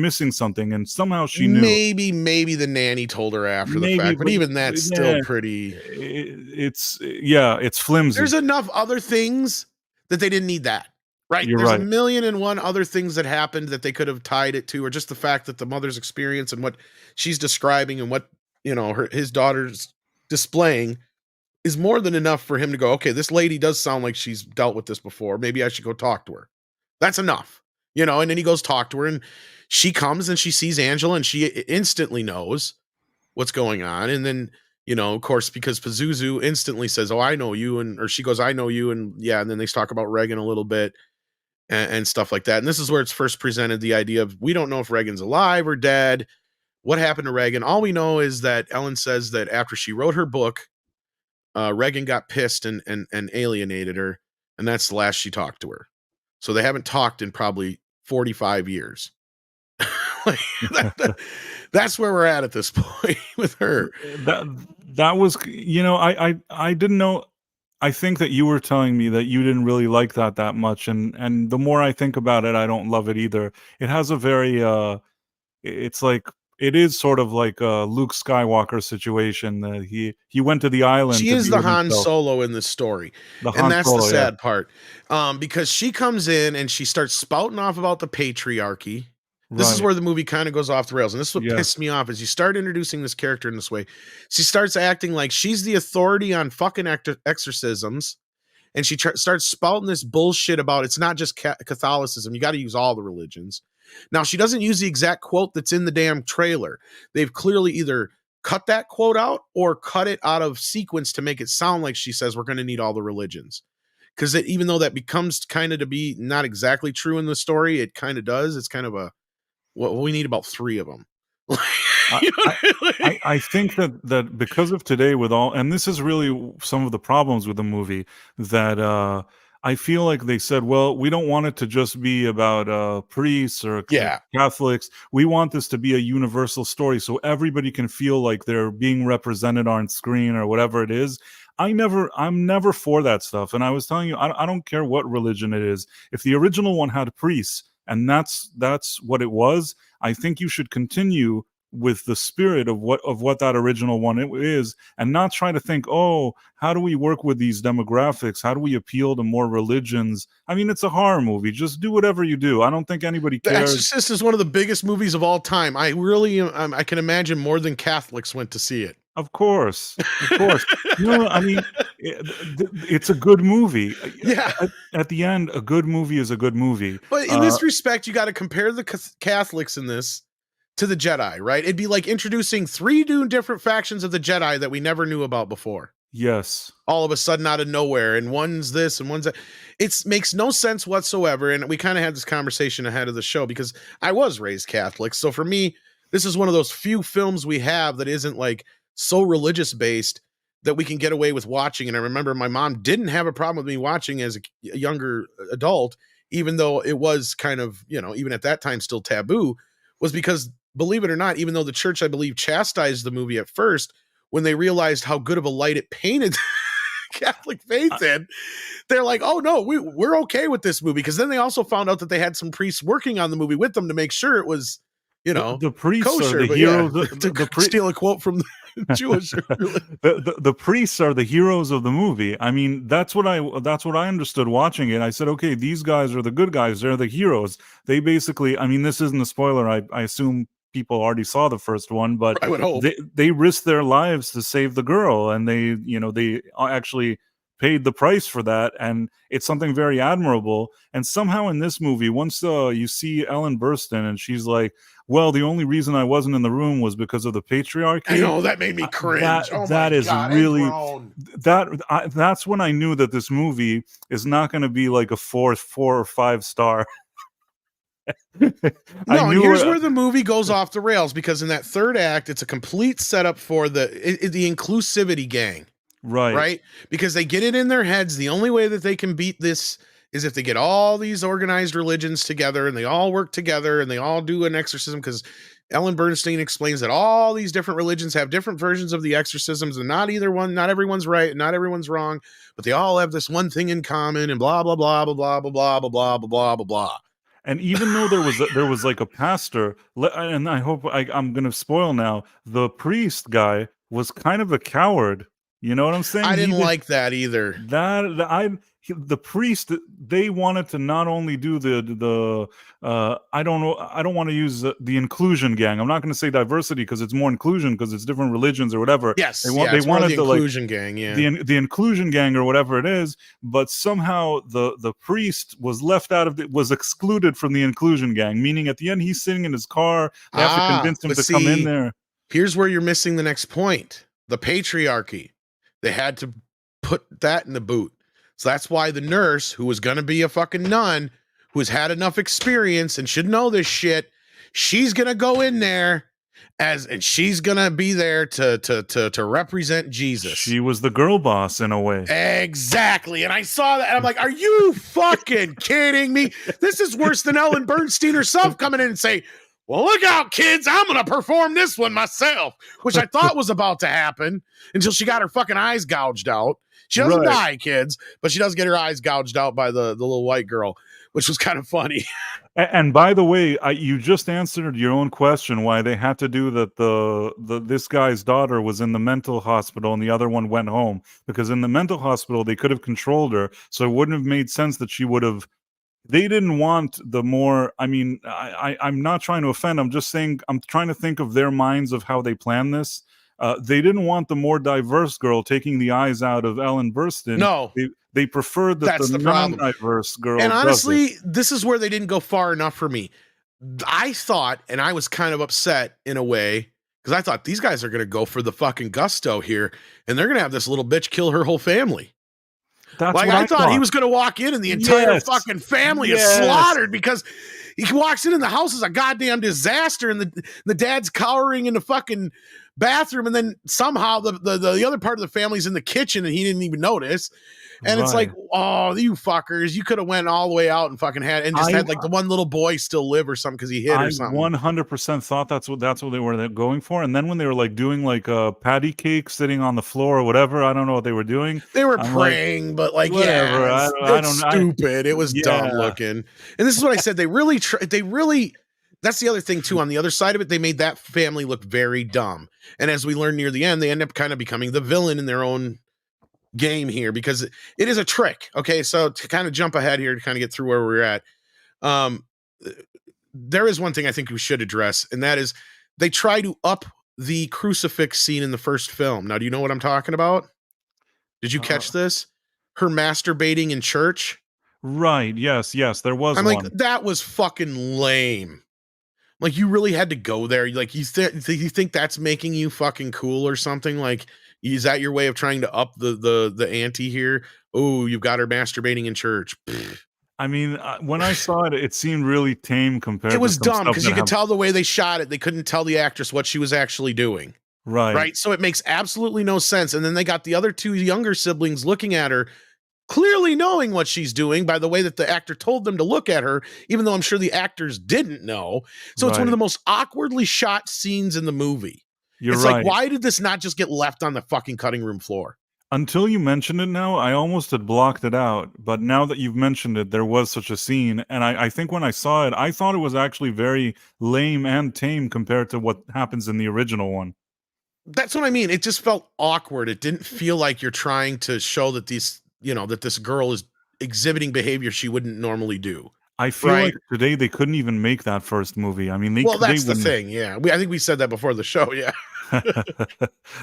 missing something, and somehow she knew. maybe the nanny told her after the Maybe, fact, but but even that's still yeah, pretty. it's There's flimsy. enough other things that they didn't need that. Right. You're There's a right. million and one other things that happened that they could have tied it to, or just the fact that the mother's experience and what she's describing and what, his daughter's displaying is more than enough for him to go, okay, this lady does sound like she's dealt with this before. Maybe I should go talk to her. That's enough, and then he goes talk to her, and she comes and she sees Angela, and she instantly knows what's going on. And then, of course, because Pazuzu instantly says, oh, I know you. Or she goes, I know you. And yeah. And then they talk about Regan a little bit and stuff like that. And this is where it's first presented, the idea of, we don't know if Regan's alive or dead. What happened to Regan? All we know is that Ellen says that after she wrote her book, Regan got pissed and alienated her. And that's the last she talked to her. So they haven't talked in probably 45 years. Like, that's where we're at this point with her. That was, I didn't know. I think that you were telling me that you didn't really like that much, and the more I think about it, I don't love it either. It has a very it's like it is sort of like a Luke Skywalker situation that he went to the island She to is be the with Han himself. Solo in this story. The And Han that's the Solo, yeah, sad part. Because she comes in and she starts spouting off about the patriarchy. This is right, where the movie kind of goes off the rails. And this is what yes, pissed me off, is you start introducing this character in this way. She starts acting like she's the authority on fucking exorcisms. And she starts spouting this bullshit about it's not just Catholicism. You got to use all the religions. Now, she doesn't use the exact quote that's in the damn trailer. They've clearly either cut that quote out or cut it out of sequence to make it sound like she says we're going to need all the religions. Because even though that becomes kind of to be not exactly true in the story, it kind of does. It's kind of well, we need about 3 of them. I, I think that because of today with all, and this is really some of the problems with the movie, that I feel like they said, well, we don't want it to just be about priests or Yeah. Catholics. We want this to be a universal story so everybody can feel like they're being represented on screen or whatever it is. I'm never for that stuff. And I was telling you, I don't care what religion it is. If the original one had priests and that's what it was, I think you should continue with the spirit of what that original one is, and not try to think, oh, how do we work with these demographics? How do we appeal to more religions? I mean, it's a horror movie. Just do whatever you do. I don't think anybody The cares. Exorcist is one of the biggest movies of all time. I really, I can imagine more than Catholics went to see it. Of course. No, I mean, it's a good movie. Yeah. At the end, a good movie is a good movie. But in this respect, you got to compare the Catholics in this to the Jedi, right? It'd be like introducing 3 new different factions of the Jedi that we never knew about before. Yes. All of a sudden out of nowhere, and one's this and one's that. It makes no sense whatsoever. And we kind of had this conversation ahead of the show because I was raised Catholic. So for me, this is one of those few films we have that isn't like so religious based that we can get away with watching. And I remember my mom didn't have a problem with me watching as a younger adult, even though it was kind of, even at that time still taboo, was because, believe it or not, even though the church, I believe, chastised the movie at first, when they realized how good of a light it painted Catholic faith in, they're like, oh no, we're okay with this movie. Because then they also found out that they had some priests working on the movie with them to make sure it was, the priests kosher, are the heroes. To steal a quote from the Jewish. the priests are the heroes of the movie. I mean, that's what I understood watching it. I said, okay, these guys are the good guys. They're the heroes. They basically, I mean, this isn't a spoiler. I assume people already saw the first one, but I would hope. They risked their lives to save the girl, and they actually paid the price for that, and it's something very admirable. And somehow in this movie, once you see Ellen Burstyn, and she's like, well, the only reason I wasn't in the room was because of the patriarchy. I know, that made me cringe. That's when I knew that this movie is not going to be like a 4 or 5 star. No, and here's where the movie goes off the rails, because in that third act, it's a complete setup for the inclusivity gang. Right? Because they get it in their heads. The only way that they can beat this is if they get all these organized religions together and they all work together and they all do an exorcism, because Ellen Burstyn explains that all these different religions have different versions of the exorcisms, and not everyone's right, not everyone's wrong, but they all have this one thing in common, and blah, blah, blah, blah, blah, blah, blah, blah, blah, blah, blah, blah. And even though there was like a pastor, and I hope I'm going to spoil now, the priest guy was kind of a coward. You know what I'm saying? I didn't like that either. The priest, they wanted to not only do the I don't want to use the inclusion gang. I'm not going to say diversity because it's more inclusion because it's different religions or whatever. Yes, they wanted the inclusion gang, yeah, the inclusion gang or whatever it is. But somehow the priest was left out of was excluded from the inclusion gang. Meaning at the end he's sitting in his car. They have to convince him to come in there. Here's where you're missing the next point: the patriarchy. They had to put that in the boot. So that's why the nurse, who was going to be a fucking nun, who has had enough experience and should know this shit, she's going to go in there and she's going to be there to represent Jesus. She was the girl boss in a way. Exactly. And I saw that and I'm like, are you fucking kidding me? This is worse than Ellen Burstyn herself coming in and say, well, look out, kids, I'm going to perform this one myself, which I thought was about to happen until she got her fucking eyes gouged out. She doesn't die, kids, but she does get her eyes gouged out by the little white girl, which was kind of funny. And by the way, you just answered your own question why they had to do that. This guy's daughter was in the mental hospital and the other one went home, because in the mental hospital, they could have controlled her. So it wouldn't have made sense that she would have. They didn't want the more, I mean, I'm not trying to offend. I'm just saying, I'm trying to think of their minds of how they planned this. They didn't want the more diverse girl taking the eyes out of Ellen Burstyn. No. They preferred that the non-diverse girl. And honestly, this is where they didn't go far enough for me. I thought, and I was kind of upset in a way, because I thought these guys are going to go for the fucking gusto here, and they're going to have this little bitch kill her whole family. That's like I thought he was going to walk in and the entire fucking family is slaughtered, because he walks in and the house is a goddamn disaster, and the dad's cowering in the fucking bathroom, and then somehow the other part of the family's in the kitchen, and he didn't even notice. And it's like, Right. oh, you fuckers! You could have went all the way out and fucking had like the one little boy still live or something because he hid I or something. 100% thought that's what they were going for, and then when they were, like, doing, like, a patty cake sitting on the floor or whatever, I don't know what they were doing. They were I'm like, praying, but like, "Whatever, yeah, I it's don't stupid. It was dumb yeah, looking. And this is what I said. They really. That's the other thing too. On the other side of it, they made that family look very dumb. And as we learn near the end, they end up kind of becoming the villain in their own game here because it is a trick. Okay, so to kind of jump ahead here to kind of get through where we're at, um, there is one thing I think we should address, and that is they try to up the crucifix scene in the first film. Now, do you know what I'm talking about? Did you uh, catch this? Her masturbating in church. right, yes, there was I'm like, one." that was fucking lame. Like, you really had to go there. Like, you think that's making you fucking cool or something? Like, is that your way of trying to up the ante here? Oh, you've got her masturbating in church. Pfft. I mean, when I saw it, it seemed really tame It compared to was some dumb stuff because that you could have tell the way they shot it. They couldn't tell the actress what she was actually doing. right, Right? So it makes absolutely no sense. And then they got the other two younger siblings looking at her, clearly knowing what she's doing by the way that the actor told them to look at her, even though I'm sure the actors didn't know. So it's one of the right. most awkwardly shot scenes in the movie. You're It's like, right. why did this not just get left on the fucking cutting room floor? Until you mentioned it now, I almost had blocked it out, but now that you've mentioned it, there was such a scene, and I think when I saw it, I thought it was actually very lame and tame compared to what happens in the original one. That's what I mean. It just felt awkward. It didn't feel like you're trying to show that that this girl is exhibiting behavior she wouldn't normally do. I feel like Right? today they couldn't even make that first movie. I mean, Well, they that's the wouldn't thing. Yeah. I think we said that before the show. Yeah.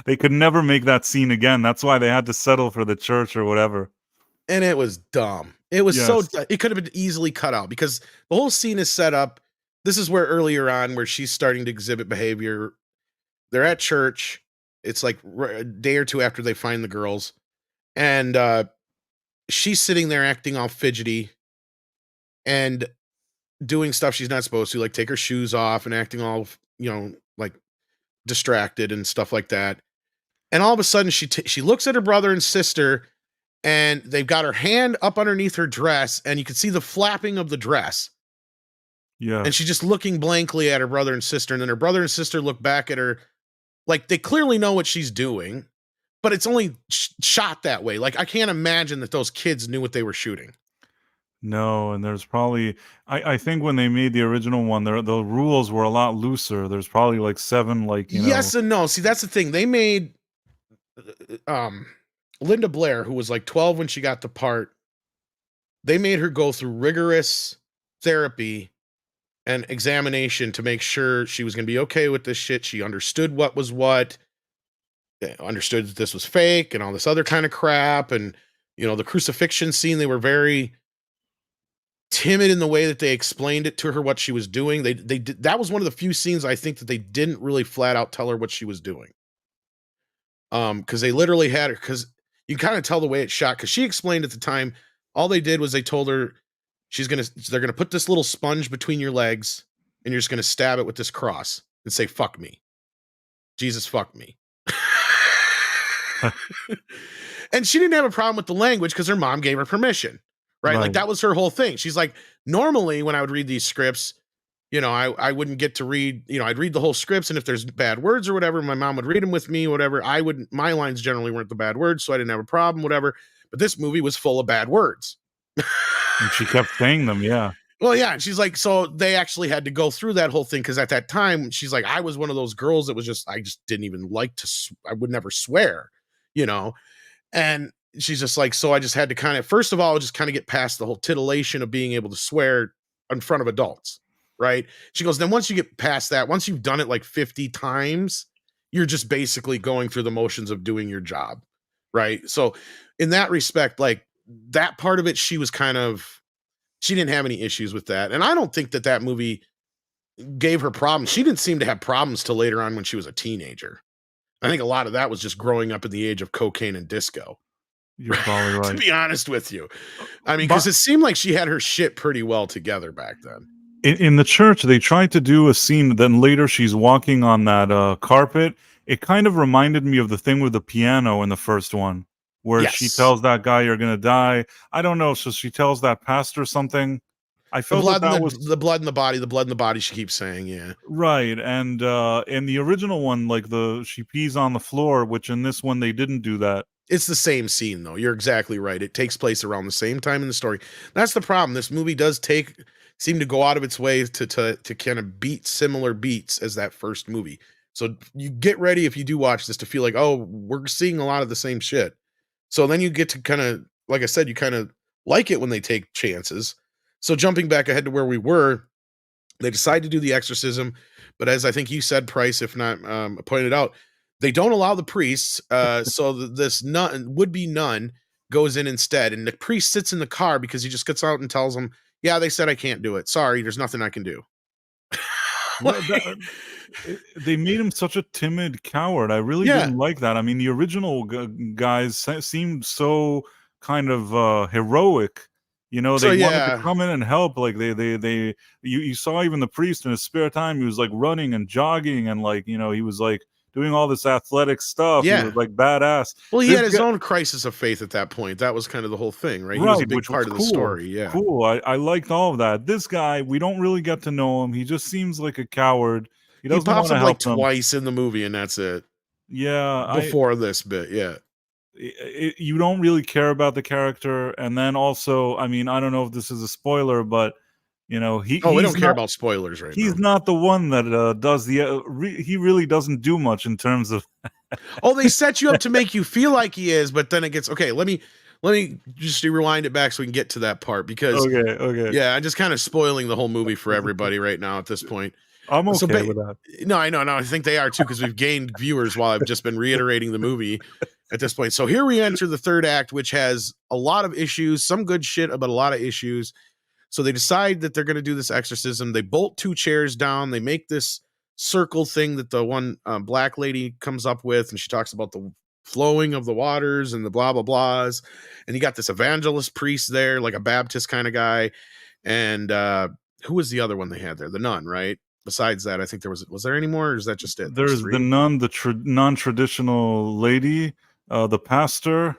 they could never make that scene again. That's why they had to settle for the church or whatever. And it was dumb. It was Yes. it could have been easily cut out because the whole scene is set up. This is where earlier on where she's starting to exhibit behavior. They're at church. It's like a day or two after they find the girls, and she's sitting there acting all fidgety and doing stuff she's not supposed to, like take her shoes off and acting all like distracted and stuff like that. And all of a sudden, she looks at her brother and sister, and they've got her hand up underneath her dress, and you can see the flapping of the dress. And she's Yes. just looking blankly at her brother and sister, and then her brother and sister look back at her like they clearly know what she's doing, but it's only shot that way. Like I can't imagine that those kids knew what they were shooting. No, and there's probably I think when they made the original one, the rules were a lot looser. There's probably like 7, like, Yes and no. See, that's the thing. They made um Linda Blair, who was like 12 when she got the part, they made her go through rigorous therapy and examination to make sure she was going to be okay with this shit. She understood what was what, understood that this was fake and all this other kind of crap. And, the crucifixion scene, they were very timid in the way that they explained it to her what she was doing. They did, that was one of the few scenes I think that they didn't really flat out tell her what she was doing. Because they literally had her, because you kind of tell the way it's shot, because she explained at the time, all they did was they told her they're gonna put this little sponge between your legs and you're just gonna stab it with this cross and say, fuck me. Jesus, fuck me. And she didn't have a problem with the language because her mom gave her permission. Right? Like right. that was her whole thing. She's like, normally when I would read these scripts, I wouldn't get to read, I'd read the whole scripts, and if there's bad words or whatever, my mom would read them with me, whatever. My lines generally weren't the bad words, so I didn't have a problem, whatever. But this movie was full of bad words. And she kept saying them, yeah. Well, yeah. And she's like, so they actually had to go through that whole thing because at that time, she's like, I was one of those girls that was I just didn't even like I would never swear, And she's just like, so I just had to kind of, first of all, just kind of get past the whole titillation of being able to swear in front of adults. Right. She goes, then once you get past that, once you've done it like 50 times, you're just basically going through the motions of doing your job. Right. So in that respect, like that part of it, she didn't have any issues with that. And I don't think that movie gave her problems. She didn't seem to have problems till later on when she was a teenager. I think a lot of that was just growing up in the age of cocaine and disco. You're probably To right. be honest with you. I mean, because it seemed like she had her shit pretty well together back then. In the church, they tried to do a scene, then later she's walking on that carpet. It kind of reminded me of the thing with the piano in the first one, where she Yes. tells that guy, "You're gonna die." I don't know, so she tells that pastor something. I The felt that blood and that was the blood in the body, the blood in the body, she keeps saying, yeah. right, and, in the original one, like, she pees on the floor, which in this one, they didn't do that. It's the same scene though. You're exactly right. It takes place around the same time in the story. That's the problem. This movie does seem to go out of its way to kind of beat similar beats as that first movie. So you get ready if you do watch this to feel like, oh, we're seeing a lot of the same shit. So then you get to kind of, like I said, you kind of like it when they take chances. So jumping back ahead to where we were, they decide to do the exorcism, but as I think you said, Price, if not pointed out, they don't allow the priests. So this nun, would be nun, goes in instead, and the priest sits in the car because he just gets out and tells them, "Yeah, they said I can't do it. Sorry, there's nothing I can do." Well, Like, they made him such a timid coward. I really yeah. didn't like that. I mean, the original guys seemed so kind of heroic. You know, So they wanted to yeah, come in and help. Like you saw even the priest in his spare time. He was like running and jogging, and like he was like doing all this athletic stuff. He was yeah. like badass. Well, he This had his guy, own crisis of faith at that point. That was kind of the whole thing, right? He was a right, big which was part of the cool. story. Yeah. Cool. I liked all of that. This guy, we don't really get to know him. He just seems like a coward. He He doesn't pops want to up like help them. twice in the movie, and that's it. Yeah, Before this bit, yeah. you don't really care about the character, and then also, I mean, I don't know if this is a spoiler, but Oh, we don't care about spoilers right he's now. not the one that does the he really doesn't do much in terms of Oh, they set you up to make you feel like he is, but then it gets okay. Let me just rewind it back so we can get to that part because okay, okay. yeah, I'm just kind of spoiling the whole movie for everybody right now at this point. I'm So, okay with that. no, I know, no, I think they are too because we've gained viewers while I've just been reiterating the movie at this point. So here we enter the third act, which has a lot of issues, some good shit, but a lot of issues. So they decide that they're going to do this exorcism. They bolt two chairs down. They make this circle thing that the one black lady comes up with, and she talks about the flowing of the waters and the blah blah blahs. And you got this evangelist priest there, like a Baptist kind of guy. And who was the other one they had there? The nun, right? Besides that, I think was there any more, or is that just it? There's There's the three. nun, the non-traditional lady, the pastor,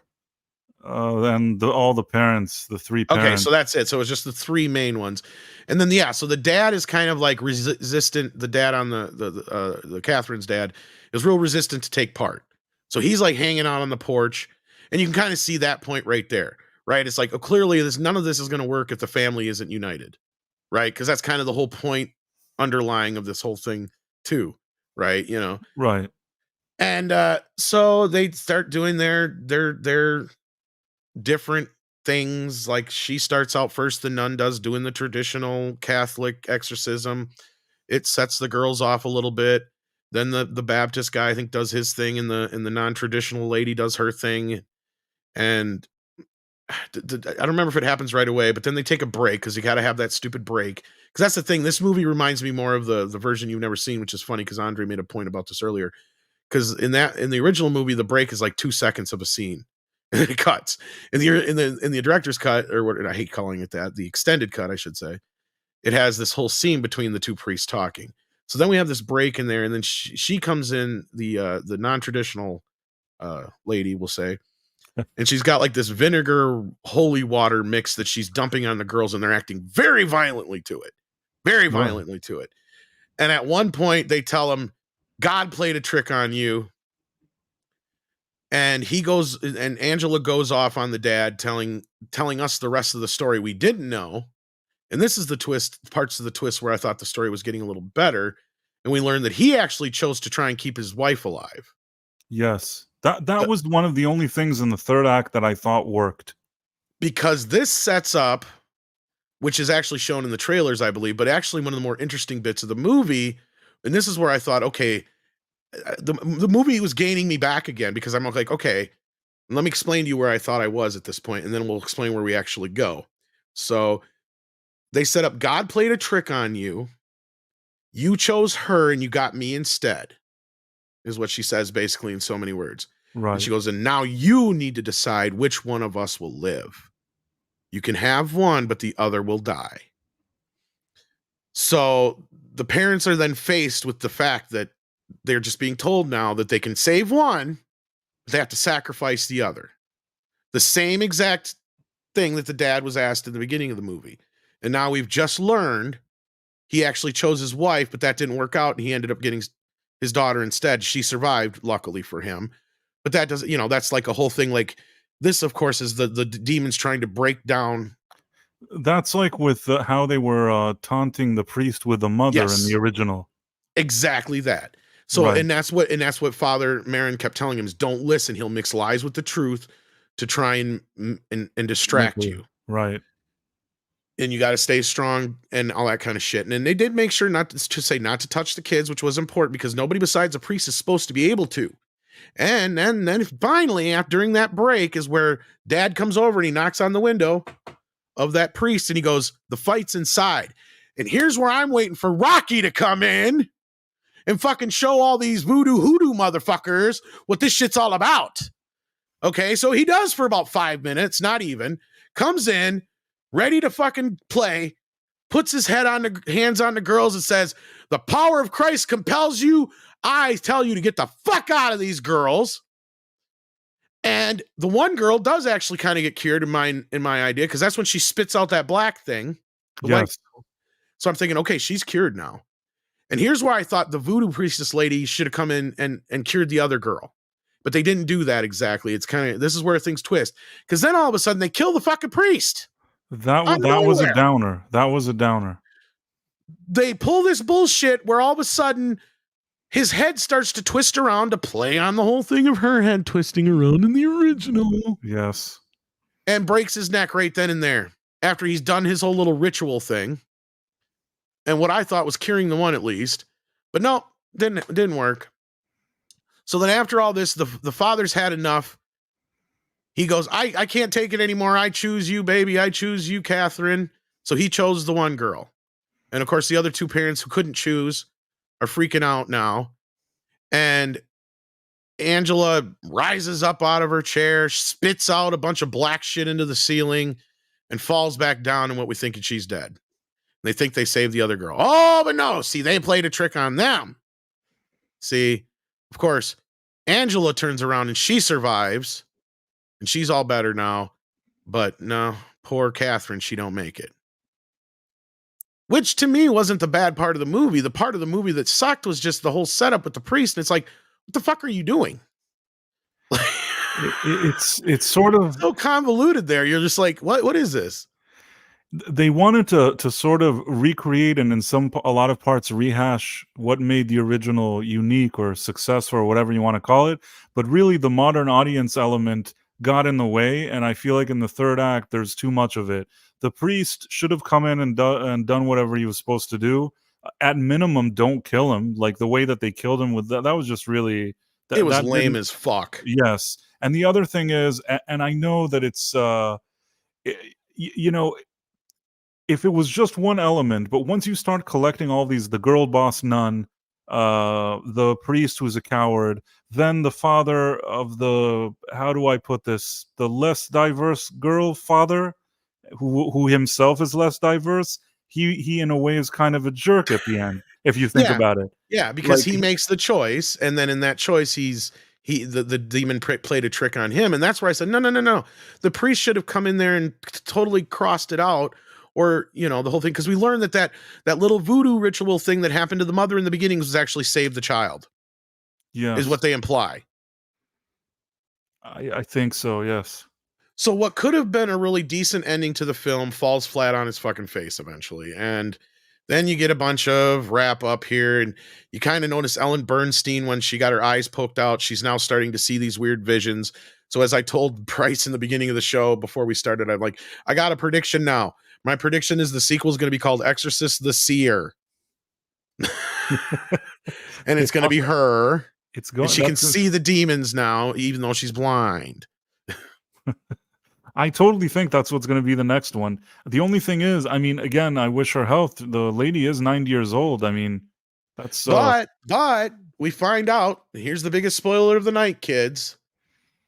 and all the parents, the three Okay, so parents. that's it. So it's just the three main ones, and then yeah, so the dad is kind of like resistant. The dad on the Catherine's dad is real resistant to take part. So he's like hanging out on the porch, and you can kind of see that point right there, right? It's like, oh, clearly none of this is going to work if the family isn't united, right? Because that's kind of the whole point underlying of this whole thing too, right? Right. And so they start doing their different things. Like she starts out first, the nun does, doing the traditional Catholic exorcism. It sets the girls off a little bit. Then the Baptist guy, I think, does his thing, and the non-traditional lady does her thing. And I don't remember if it happens right away, but then they take a break because you got to have that stupid break. Because that's the thing. This movie reminds me more of the version you've never seen, which is funny because Andre made a point about this earlier. Because in the original movie, the break is like 2 seconds of a scene, and it cuts. In the director's cut, or what I hate calling it that, the extended cut, I should say, it has this whole scene between the two priests talking. So then we have this break in there, and then she comes in, the non-traditional lady, we'll say, and she's got like this vinegar holy water mix that she's dumping on the girls, and they're acting very violently to it, very Right. violently to it. And at one point, they tell him, "God played a trick on you." And Angela goes off on the dad, telling us the rest of the story we didn't know. And this is the parts of the twist where I thought the story was getting a little better. And we learned that he actually chose to try and keep his wife alive. Yes. That Uh, was one of the only things in the third act that I thought worked. because this sets up, which is actually shown in the trailers, I believe, but actually one of the more interesting bits of the movie. And this is where I thought, okay, the movie was gaining me back again because I'm like, okay, let me explain to you where I thought I was at this point, and then we'll explain where we actually go. So they set up, God played a trick on you. You chose her and you got me instead, is what she says basically in so many words. And she Right. goes, and now you need to decide which one of us will live. You can have one, but the other will die. So the parents are then faced with the fact that they're just being told now that they can save one, but they have to sacrifice the other. The same exact thing that the dad was asked in the beginning of the movie. And now we've just learned he actually chose his wife, but that didn't work out. And he ended up getting his daughter instead. She survived, luckily for him. But that doesn't, that's like a whole thing. Like this, of course, is the demons trying to break down. That's like with how they were taunting the priest with the mother in the original. Exactly that. So, right. and that's what Father Marin kept telling him is don't listen. He'll mix lies with the truth to try and distract you. Right. And you got to stay strong and all that kind of shit. And they did make sure not to touch the kids, which was important because nobody besides a priest is supposed to be able to. And then finally, during that break is where Dad comes over and he knocks on the window of that priest and he goes, the fight's inside. And here's where I'm waiting for Rocky to come in and fucking show all these voodoo hoodoo motherfuckers what this shit's all about. Okay, so he does for about 5 minutes, not even, comes in, ready to fucking play, puts his hands on the girls and says, the power of Christ compels you. I tell you to get the fuck out of these girls. And the one girl does actually kind of get cured in my idea, because that's when she spits out that black thing. Yes. So I'm thinking, okay, she's cured now. And here's where I thought the voodoo priestess lady should have come in and cured the other girl. But they didn't do that exactly. It's kind of, this is where things twist. Because then all of a sudden they kill the fucking priest. That was a downer. That was a downer. They pull this bullshit where all of a sudden his head starts to twist around to play on the whole thing of her head twisting around in the original. Yes. And breaks his neck right then and there after he's done his whole little ritual thing. And what I thought was curing the one at least. But no, didn't work. So then after all this, the father's had enough. He goes, I can't take it anymore. I choose you, baby. I choose you, Catherine. So he chose the one girl. And of course, the other two parents who couldn't choose are freaking out now. And Angela rises up out of her chair, spits out a bunch of black shit into the ceiling, and falls back down in what we think she's dead. They think they saved the other girl. Oh, but no. See, they played a trick on them. See, of course, Angela turns around and she survives. And she's all better now. But no, poor Catherine, she don't make it. Which to me wasn't the bad part of the movie. The part of the movie that sucked was just the whole setup with the priest. And it's like, what the fuck are you doing? It's sort of so convoluted there. You're just like, what is this? They wanted to sort of recreate and in a lot of parts rehash what made the original unique or successful or whatever you want to call it. But really the modern audience element got in the way. And I feel like in the third act, there's too much of it. The priest should have come in and done whatever he was supposed to do. At minimum, don't kill him. Like the way that they killed him with that was just really... It was lame as fuck. Yes. And the other thing is, and I know that it's, if it was just one element, but once you start collecting all these, the girl boss nun, the priest who's a coward, then the father of the, how do I put this, the less diverse girl father, who himself is less diverse, he in a way is kind of a jerk at the end, if you think about it. Yeah, because he makes the choice, and then in that choice, the demon played a trick on him, and that's where I said, no. The priest should have come in there and totally crossed it out, or, the whole thing, because we learned that little voodoo ritual thing that happened to the mother in the beginning was actually save the child. Yeah, is what they imply. I think so, yes. So what could have been a really decent ending to the film falls flat on its fucking face eventually. And then you get a bunch of wrap up here, and you kind of notice Ellen Burstyn, when she got her eyes poked out, she's now starting to see these weird visions. So as I told Bryce in the beginning of the show, before we started, I'm like, I got a prediction now. My prediction is the sequel is going to be called Exorcist the Seer. And it's going to be her. It's going. She can see the demons now, even though she's blind. I totally think that's what's going to be the next one. The only thing is, I mean, again, I wish her health. The lady is 90 years old. I mean, that's... But we find out, here's the biggest spoiler of the night, kids,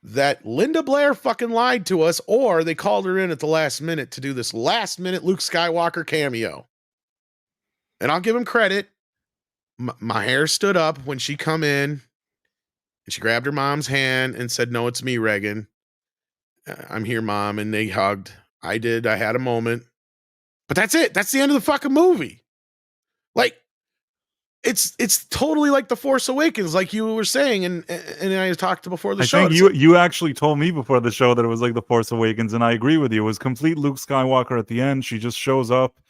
that Linda Blair fucking lied to us, or they called her in at the last minute to do this last-minute Luke Skywalker cameo. And I'll give him credit. my hair stood up when she come in and she grabbed her mom's hand and said, "No, it's me, Reagan. I'm here, Mom." And they hugged. I did. I had a moment. But that's it. That's the end of the fucking movie. Like, it's totally like The Force Awakens, like you were saying, and I talked before the I show. think It's you actually told me before the show that it was like The Force Awakens, and I agree with you. It was complete Luke Skywalker at the end. She just shows up.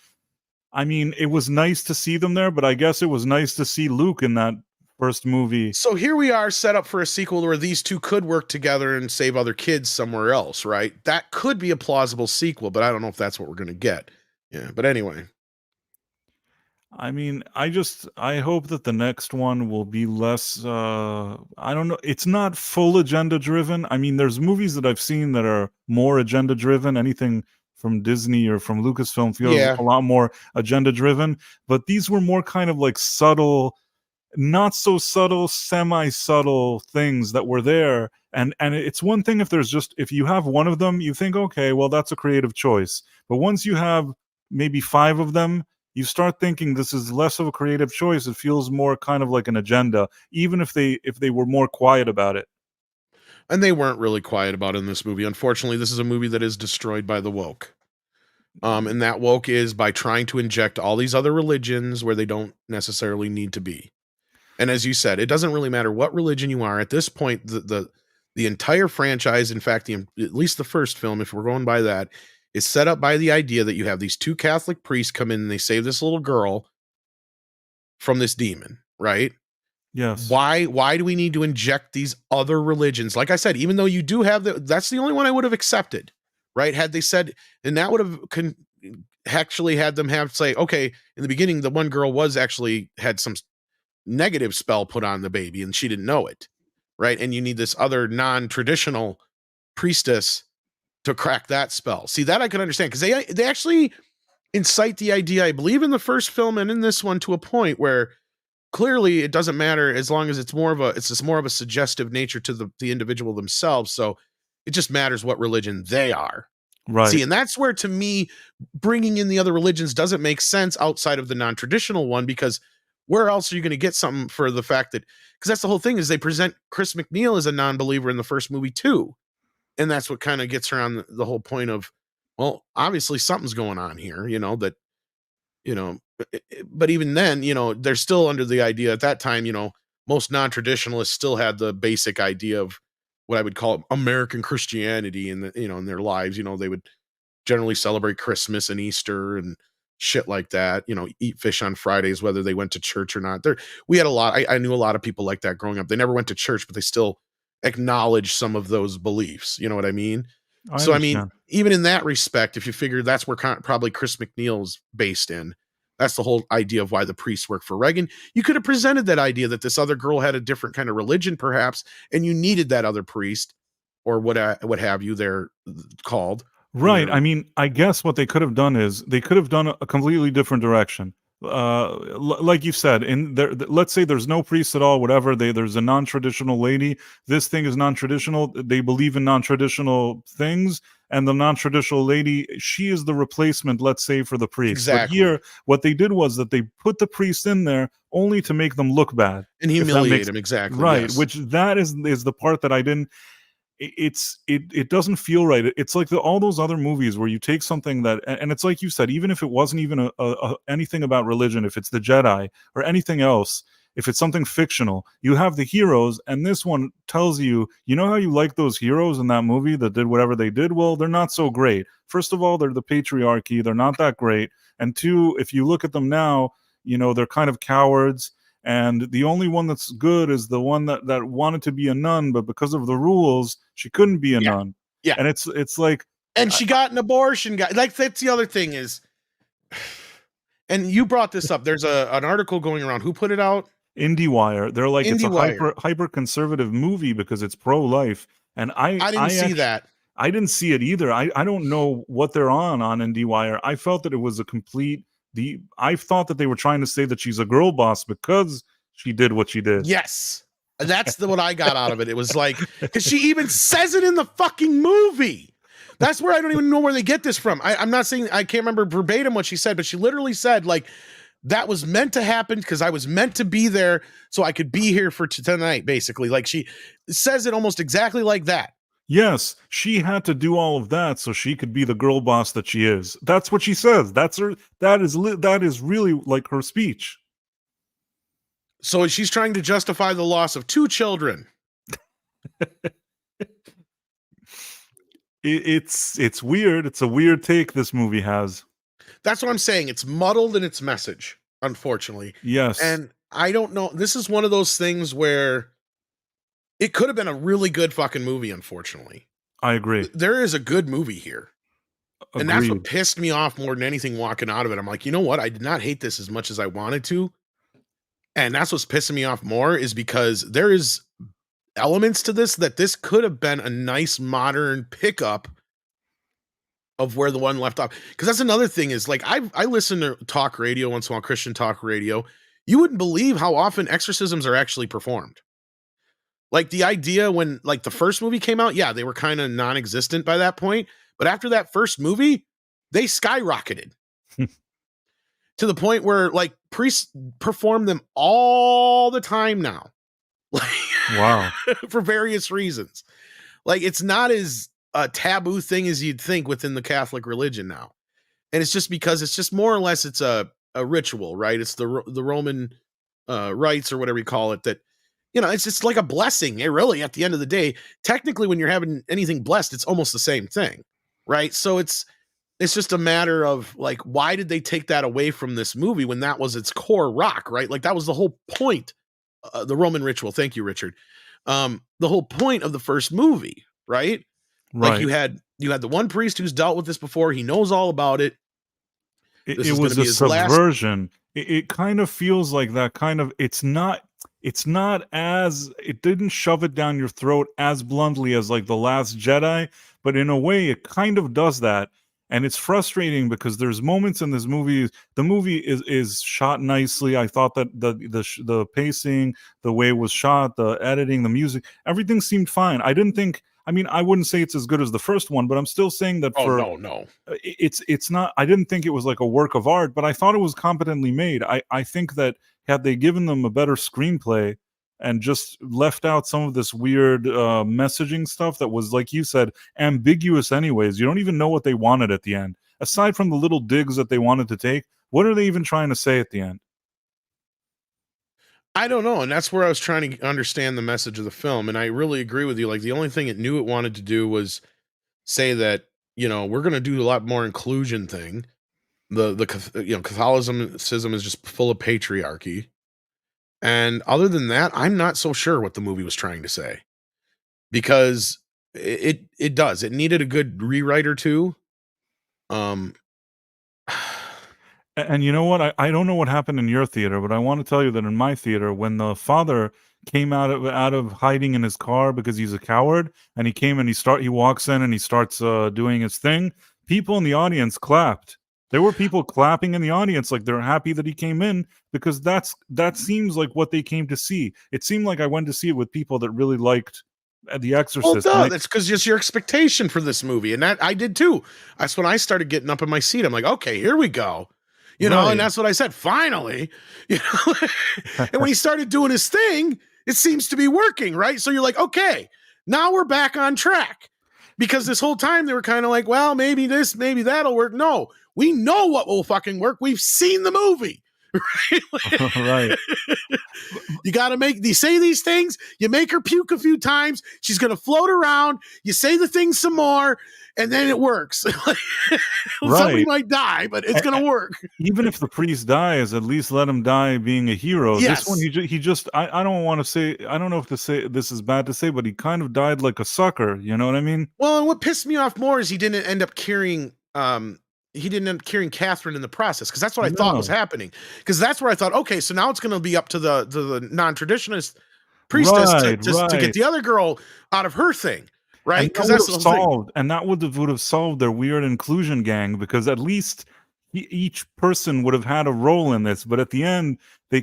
I mean, it was nice to see them there, but I guess it was nice to see Luke in that first movie. so here we are set up for a sequel where these two could work together and save other kids somewhere else, right? That could be a plausible sequel, but I don't know if that's what we're going to get. Yeah, but anyway. I mean, I hope that the next one will be less I don't know, it's not full agenda driven. I mean, there's movies that I've seen that are more agenda driven. Anything from Disney or from Lucasfilm feels Yeah. a lot more agenda driven, but these were more kind of like subtle, not so subtle, semi-subtle things that were there. And it's one thing if there's just, if you have one of them, you think, okay, well, that's a creative choice. But once you have maybe 5 of them, you start thinking this is less of a creative choice. It feels more kind of like an agenda, even if they were more quiet about it. And they weren't really quiet about it in this movie. Unfortunately, this is a movie that is destroyed by the woke. And that woke is by trying to inject all these other religions where they don't necessarily need to be. And as you said, it doesn't really matter what religion you are at this point. The entire franchise, in fact, at least the first film, if we're going by that, is set up by the idea that you have these 2 Catholic priests come in and they save this little girl from this demon, right? Yes. Why do we need to inject these other religions? Like I said, even though you do have that's the only one I would have accepted, right? Had they said, and that would have actually had them have say, okay, in the beginning, the one girl was actually had some negative spell put on the baby and she didn't know it, right? And you need this other non-traditional priestess to crack that spell. See, that I can understand because they actually incite the idea, I believe, in the first film and in this one to a point where clearly it doesn't matter as long as it's just more of a suggestive nature to the individual themselves. So it just matters what religion they are. Right. See, and that's where, to me, bringing in the other religions doesn't make sense outside of the non-traditional one, because where else are you going to get something for the fact that, because that's the whole thing, is they present Chris McNeil as a non-believer in the first movie too. And that's what kind of gets around the whole point of, well, obviously something's going on here, that, but even then, they're still under the idea at that time, most non-traditionalists still had the basic idea of what I would call American Christianity in in their lives. They would generally celebrate Christmas and Easter and shit like that, eat fish on Fridays, whether they went to church or not. We had a lot. I knew a lot of people like that growing up. They never went to church, but they still acknowledge some of those beliefs. You know what I mean? I So, I mean, understand. even in that respect, if you figure that's where probably Chris McNeil's based in, that's the whole idea of why the priests work for Reagan. You could have presented that idea that this other girl had a different kind of religion, perhaps, and you needed that other priest or what have you they're called. Right. I mean, I guess what they could have done is they could have done a completely different direction. Like you said, in there, let's say there's no priest at all, whatever. There's a non-traditional lady. This thing is non-traditional. They believe in non-traditional things, and the non-traditional lady, she is the replacement, let's say, for the priest. Exactly. But here, what they did was that they put the priest in there only to make them look bad and humiliate him. Exactly. Right. Yes. Which that is the part that I didn't. It doesn't feel right. It's like all those other movies where you take something that, and it's like you said, even if it wasn't even anything about religion, if it's the Jedi or anything else, if it's something fictional, you have the heroes, and this one tells you, how you like those heroes in that movie that did whatever they did? Well, they're not so great. First of all, they're the patriarchy. They're not that great. And 2, if you look at them now, they're kind of cowards. And the only one that's good is the one that wanted to be a nun, but because of the rules, she couldn't be a nun. Yeah. And it's like, and she got an abortion. Like, that's the other thing is, and you brought this up. There's an article going around. Who put it out? IndieWire. They're like, it's a IndieWire. hyper conservative movie because it's pro-life. And I didn't see that. I didn't see it either. I don't know what they're on IndieWire. I felt that it was a complete. I thought that they were trying to say that she's a girl boss because she did what she did. Yes. That's what I got out of it. It was like, because she even says it in the fucking movie. That's where I don't even know where they get this from. I'm not saying, I can't remember verbatim what she said, but she literally said, like, that was meant to happen because I was meant to be there so I could be here for tonight, basically. Like she says it almost exactly like that. Yes, she had to do all of that so she could be the girl boss that she is. That's what she says. That's her. That is really like her speech. So she's trying to justify the loss of 2 children. It's weird. It's a weird take this movie has. That's what I'm saying. It's muddled in its message, unfortunately. Yes. And I don't know. This is one of those things where it could have been a really good fucking movie, unfortunately. I agree. There is a good movie here. Agreed. And that's what pissed me off more than anything walking out of it. I'm like, you know what? I did not hate this as much as I wanted to. And that's what's pissing me off more is because there is elements to this that this could have been a nice modern pickup of where the one left off. Because that's another thing is like I listen to talk radio once in a while, Christian talk radio. You wouldn't believe how often exorcisms are actually performed. Like the idea when like the first movie came out, yeah, they were kind of non-existent by that point. But after that first movie, they skyrocketed to the point where like priests perform them all the time now. Wow. For various reasons. Like it's not as a taboo thing as you'd think within the Catholic religion now. And it's just because it's just more or less it's a ritual, right? It's the Roman rites or whatever you call it that, you know, it's just like a blessing. It really, at the end of the day, technically when you're having anything blessed, it's almost the same thing, right? So it's just a matter of like, why did they take that away from this movie when that was its core rock, right? Like that was the whole point, the Roman ritual. Thank you, Richard. The whole point of the first movie, right? Like you had the one priest who's dealt with this before. He knows all about it. It was a subversion. It kind of feels like that kind of, it's not as, it didn't shove it down your throat as bluntly as like The Last Jedi, but in a way it kind of does that. And it's frustrating because there's moments in this movie, the movie is shot nicely. I thought that the pacing, the way it was shot, the editing, the music, everything seemed fine. I wouldn't say it's as good as the first one, but I'm still saying that no. It's not, I didn't think it was like a work of art, but I thought it was competently made. I think that had they given them a better screenplay and just left out some of this weird messaging stuff that was, like you said, ambiguous anyways. You don't even know what they wanted at the end. Aside from the little digs that they wanted to take, what are they even trying to say at the end? I don't know. And that's where I was trying to understand the message of the film. And I really agree with you. Like the only thing it knew it wanted to do was say that, you know, we're going to do a lot more inclusion thing. Catholicism is just full of patriarchy. And other than that, I'm not so sure what the movie was trying to say, because it needed a good rewrite or two. And you know what? I don't know what happened in your theater, but I want to tell you that in my theater, when the father came out of hiding in his car because he's a coward, and he walks in and he starts doing his thing, people in the audience clapped. There were people clapping in the audience like they're happy that he came in, because that seems like what they came to see. It seemed like I went to see it with people that really liked The Exorcist. Well, that's because just your expectation for this movie, and that I did too. That's when I started getting up in my seat. I'm like, okay, here we go. You know, and that's what I said. Finally, you know, and when he started doing his thing, it seems to be working, right? So you're like, okay, now we're back on track, because this whole time they were kind of like, well, maybe this, maybe that'll work. No, we know what will fucking work. We've seen the movie. Right? Right. You say these things, you make her puke a few times, she's going to float around, you say the thing some more, and then it works. Somebody might die, but it's going to work. Even if the priest dies, at least let him die being a hero. Yes. This one, he just, I don't want to say, I don't know if to say this is bad to say, but he kind of died like a sucker. You know what I mean? Well, and what pissed me off more is he didn't end up curing Catherine in the process, because that's what I thought was happening. Because that's where I thought, okay, so now it's going to be up to the non-traditionalist priestess to get the other girl out of her thing, right? Because that's solved, and that would have solved their weird inclusion gang, because at least each person would have had a role in this. But at the end, they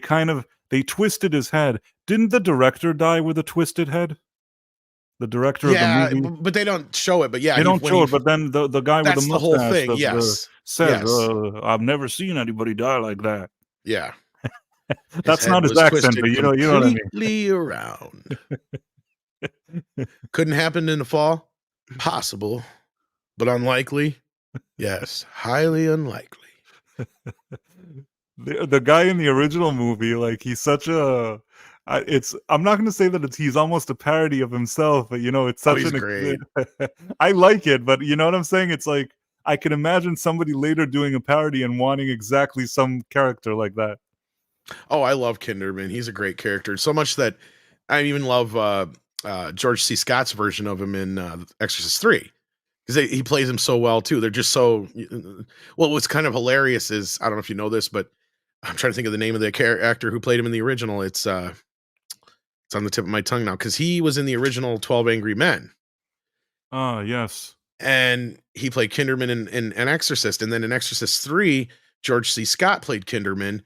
twisted his head. Didn't the director die with a twisted head? The director of the movie, but they don't show it. But yeah, they don't show it. But then the guy with the mustache whole thing, says, yes. "I've never seen anybody die like that." Yeah. His That's head not his was accent, but twisted you know what I completely around. mean. Couldn't happen in the fall? Possible, but unlikely? Yes, highly unlikely. The guy in the original movie, like he's such a it's I'm not going to say that he's almost a parody of himself, but you know, it's Oh, such he's an great. I like it, but you know what I'm saying? It's like I can imagine somebody later doing a parody and wanting exactly some character like that. Oh, I love Kinderman. He's a great character. So much that I even love George C. Scott's version of him in Exorcist 3. Because he plays him so well too. They're just so well. What's kind of hilarious is I don't know if you know this, but I'm trying to think of the name of the actor who played him in the original. It's on the tip of my tongue now because he was in the original 12 Angry Men, Ah, yes. and he played Kinderman in An Exorcist, and then in Exorcist 3, George C. Scott played Kinderman,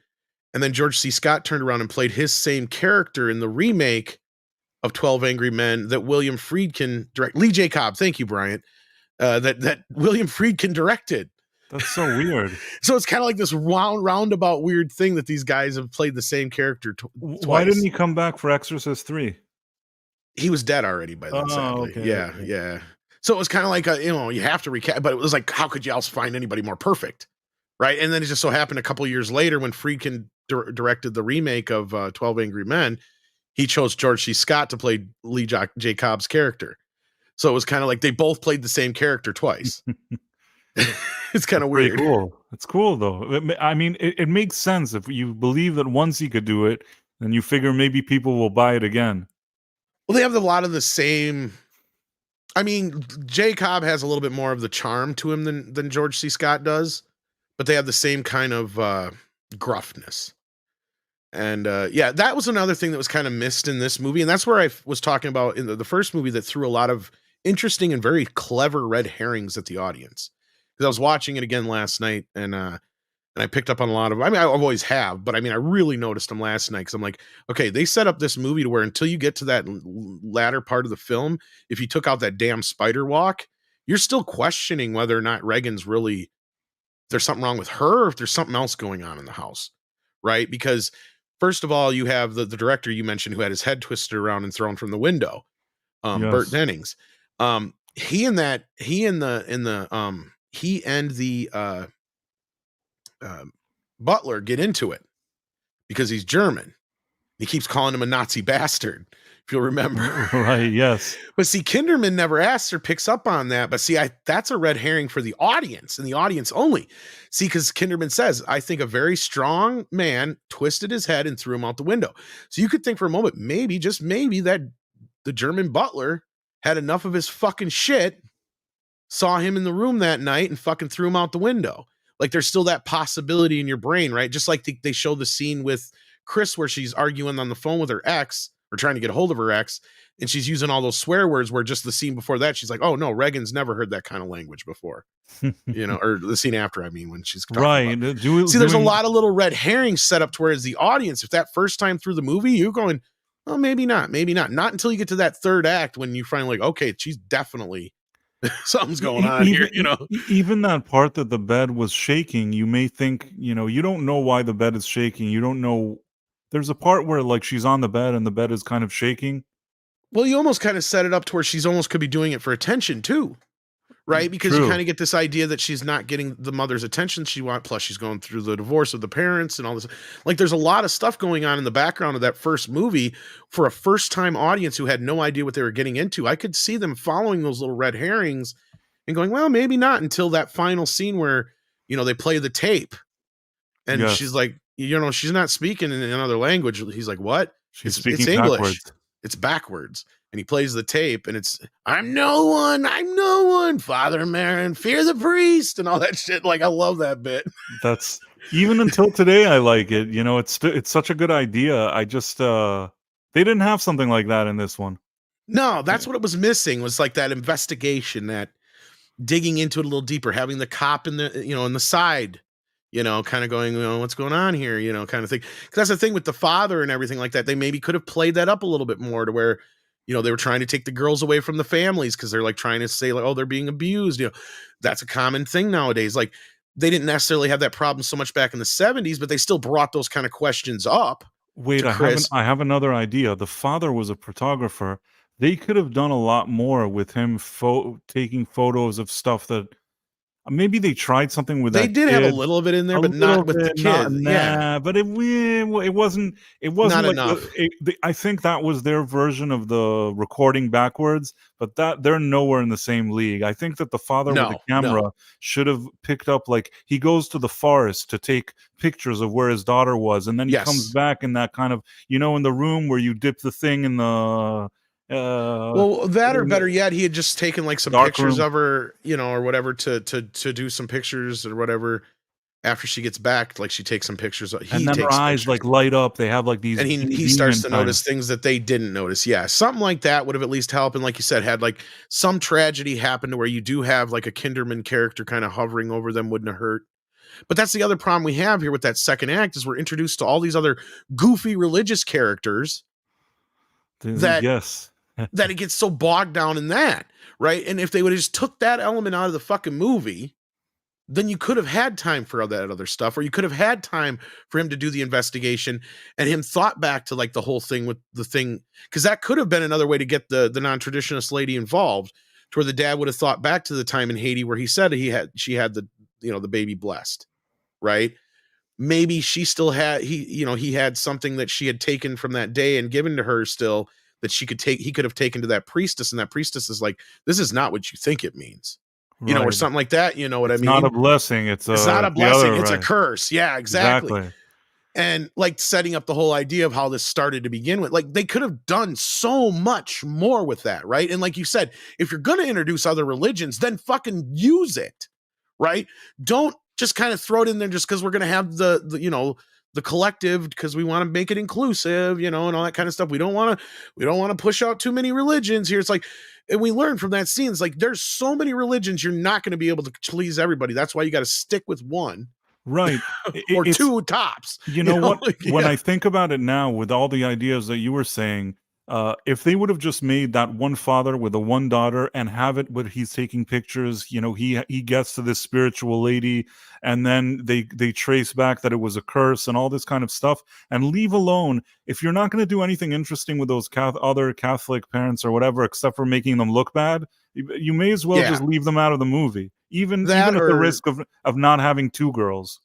and then George C. Scott turned around and played his same character in the remake of 12 Angry Men that William Friedkin direct. Lee J. Cobb, thank you, Bryant. That William Friedkin directed. That's so weird. So it's kind of like this roundabout weird thing that these guys have played the same character Why twice. didn't he come back for Exorcist 3? He was dead already by then, sadly. Okay. Yeah, Okay. yeah. So it was kind of like you have to recap, but it was like, how could you else find anybody more perfect, right? And then it just so happened a couple years later when Friedkin directed the remake of 12 Angry Men, he chose George C. Scott to play Lee J. Cobb's character. So it was kind of like they both played the same character twice. It's kind of weird. Pretty cool. It's cool though. I mean, it makes sense if you believe that once he could do it, then you figure maybe people will buy it again. Well, they have a lot of the same. I mean, J. Cobb has a little bit more of the charm to him than George C. Scott does, but they have the same kind of gruffness. And yeah, that was another thing that was kind of missed in this movie, and that's where I was talking about in the first movie that threw a lot of interesting and very clever red herrings at the audience. Because I was watching it again last night, and I picked up on a lot of. I mean, I always have, but I mean, I really noticed them last night because I'm like, okay, they set up this movie to where until you get to that latter part of the film, if you took out that damn spider walk, you're still questioning whether or not Regan's really. If there's something wrong with her, or if there's something else going on in the house, right? Because first of all, you have the director you mentioned who had his head twisted around and thrown from the window, Burt Yes. Dennings. He and the butler get into it because he's German. He keeps calling him a Nazi bastard, if you'll remember. Right, yes. But see, Kinderman never asks or picks up on that. But see, that's a red herring for the audience and the audience only. See, because Kinderman says, I think a very strong man twisted his head and threw him out the window. So you could think for a moment, maybe, just maybe, that the German butler had enough of his fucking shit, saw him in the room that night and fucking threw him out the window. Like there's still that possibility in your brain, right? Just like they show the scene with Chris where she's arguing on the phone with her ex or trying to get a hold of her ex, and she's using all those swear words where just the scene before that, she's like, oh no, Regan's never heard that kind of language before. Or the scene after, I mean, when she's right. See, there's a lot of little red herrings set up to where as the audience, if that first time through the movie, you're going, oh, maybe not. Not until you get to that third act when you finally like, okay, she's definitely something's going on here, Even that part that the bed was shaking, you may think, you don't know why the bed is shaking. You don't know. There's a part where like she's on the bed and the bed is kind of shaking. Well, you almost kind of set it up to where she's almost could be doing it for attention too, right? Because True. you kind of get this idea that she's not getting the mother's attention she wants. Plus, she's going through the divorce of the parents and all this. Like, there's a lot of stuff going on in the background of that first movie for a first-time audience who had no idea what they were getting into. I could see them following those little red herrings and going, well, maybe not until that final scene where, they play the tape and Yes. she's like, she's not speaking in another language. He's like, what? She's speaking English. Backwards. It's backwards. And he plays the tape and it's, I'm no one, Father Marin, fear the priest, and all that shit. Like, I love that bit. That's even until today, I like it. It's such a good idea. I just, they didn't have something like that in this one. No, that's what it was missing, was like that investigation, that digging into it a little deeper, having the cop in the, in the side, kind of going, what's going on here, kind of thing. Because that's the thing with the father and everything like that. They maybe could have played that up a little bit more to where, they were trying to take the girls away from the families because they're like trying to say like, oh, they're being abused. That's a common thing nowadays. Like they didn't necessarily have that problem so much back in the 70s, but they still brought those kind of questions up Wait, to Chris. I have another idea. The father was a photographer. They could have done a lot more with him taking photos of stuff that maybe they tried something with They that did have a kid. little bit in there, A but little not with the bit, not kid. Yeah, but it not wasn't like enough. I think that was their version of the recording backwards, but that they're nowhere in the same league. I think that the father with the No, camera no. should have picked up, like, he goes to the forest to take pictures of where his daughter was, and then he comes Yes. back in that kind of, in the room where you dip the thing in the, Well, that or in better the yet, he had just taken like some dark pictures room. of her, or whatever to do some pictures or whatever after she gets back. Like she takes some pictures. And He then her takes eyes, pictures. like, light up. They have, like, these And he starts demon to kind of. notice things that they didn't notice. Yeah, something like that would have at least helped. And like you said, had like some tragedy happen to where you do have like a Kinderman character kind of hovering over them wouldn't have hurt. But that's the other problem we have here with that second act is we're introduced to all these other goofy religious characters that Yes. that it gets so bogged down in that, right? And if they would have just took that element out of the fucking movie, then you could have had time for all that other stuff, or you could have had time for him to do the investigation and him thought back to like the whole thing with the thing, because that could have been another way to get the non-traditionalist lady involved, to where the dad would have thought back to the time in Haiti where he said she had the the baby blessed, right? Maybe she still had he had something that she had taken from that day and given to her still that he could have taken to that priestess, and that priestess is like, this is not what you think it means, or Right. something like that. You know what I It's not a mean? blessing, It's not a the blessing, other it's a right. curse. Yeah, exactly. Exactly. And like setting up the whole idea of how this started to begin with, like they could have done so much more with that, right? And like you said, if you're going to introduce other religions, then fucking use it, right? Don't just kind of throw it in there just because we're going to have the collective, because we want to make it inclusive, and all that kind of stuff. We don't want to push out too many religions here. It's like, and we learn from that scene, it's like there's so many religions, you're not going to be able to please everybody. That's why you got to stick with one Right. or It's two tops. You know what? Like, When yeah. I think about it now, with all the ideas that you were saying, if they would have just made that one father with the one daughter and have it where he's taking pictures, he gets to this spiritual lady, and then they trace back that it was a curse and all this kind of stuff, and leave alone. If you're not going to do anything interesting with those other Catholic parents or whatever, except for making them look bad, you may as well Yeah. just leave them out of the movie, even That at the or, risk of not having two girls.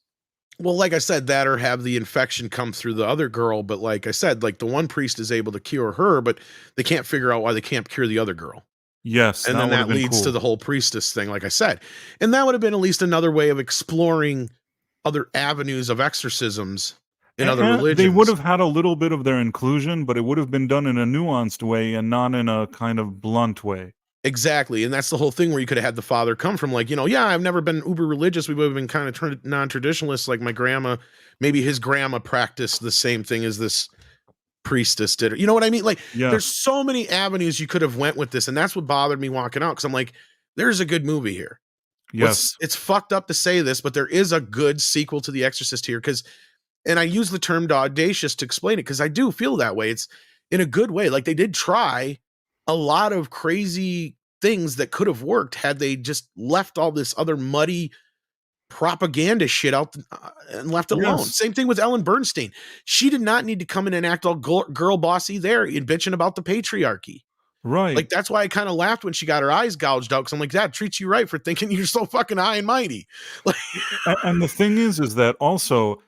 well, like I said, that or have the infection come through the other girl. But like I said, like the one priest is able to cure her, but they can't figure out why they can't cure the other girl. Yes, And that then would have that been leads to cool. the whole priestess thing, like I said. And that would have been at least another way of exploring other avenues of exorcisms in other And they would religions. have had a little bit of their inclusion, but it would have been done in a nuanced way and not in a kind of blunt way. Exactly. And that's the whole thing where you could have had the father come from, like, yeah, I've never been uber religious. We would have been kind of non-traditionalists, like my grandma. Maybe his grandma practiced the same thing as this priestess did. You know what I mean? Like, there's Yes. so many avenues you could have went with this, and that's what bothered me walking out, because I'm like, there's a good movie here. Yes. It's fucked up to say this, but there is a good sequel to The Exorcist here, because, and I use the term audacious to explain it, because I do feel that way. It's in a good way. Like, they did try a lot of crazy things that could have worked had they just left all this other muddy propaganda shit out and left it alone. Yes. Same thing with Ellen Bernstein. She did not need to come in and act all girl bossy there and bitching about the patriarchy. Right. Like, that's why I kind of laughed when she got her eyes gouged out, because I'm like, that treats you right for thinking you're so fucking high and mighty. Like, And the thing is that also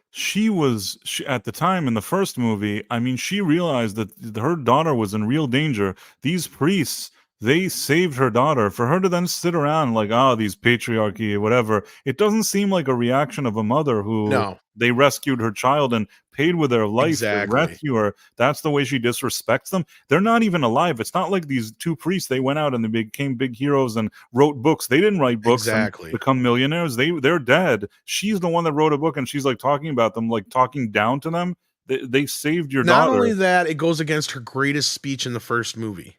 at the time in the first movie, I mean, she realized that her daughter was in real danger. These priests, they saved her daughter. For her to then sit around like, these patriarchy or whatever, it doesn't seem like a reaction of a mother who no, they rescued her child and paid with their life to exactly. rescue her. That's the way she disrespects them. They're not even alive. It's not like these two priests, they went out and they became big heroes and wrote books. They didn't write books and Exactly. become millionaires. They're dead. She's the one that wrote a book, and she's like talking about them, like talking down to them. They saved your Not daughter. only that, it goes against her greatest speech in the first movie.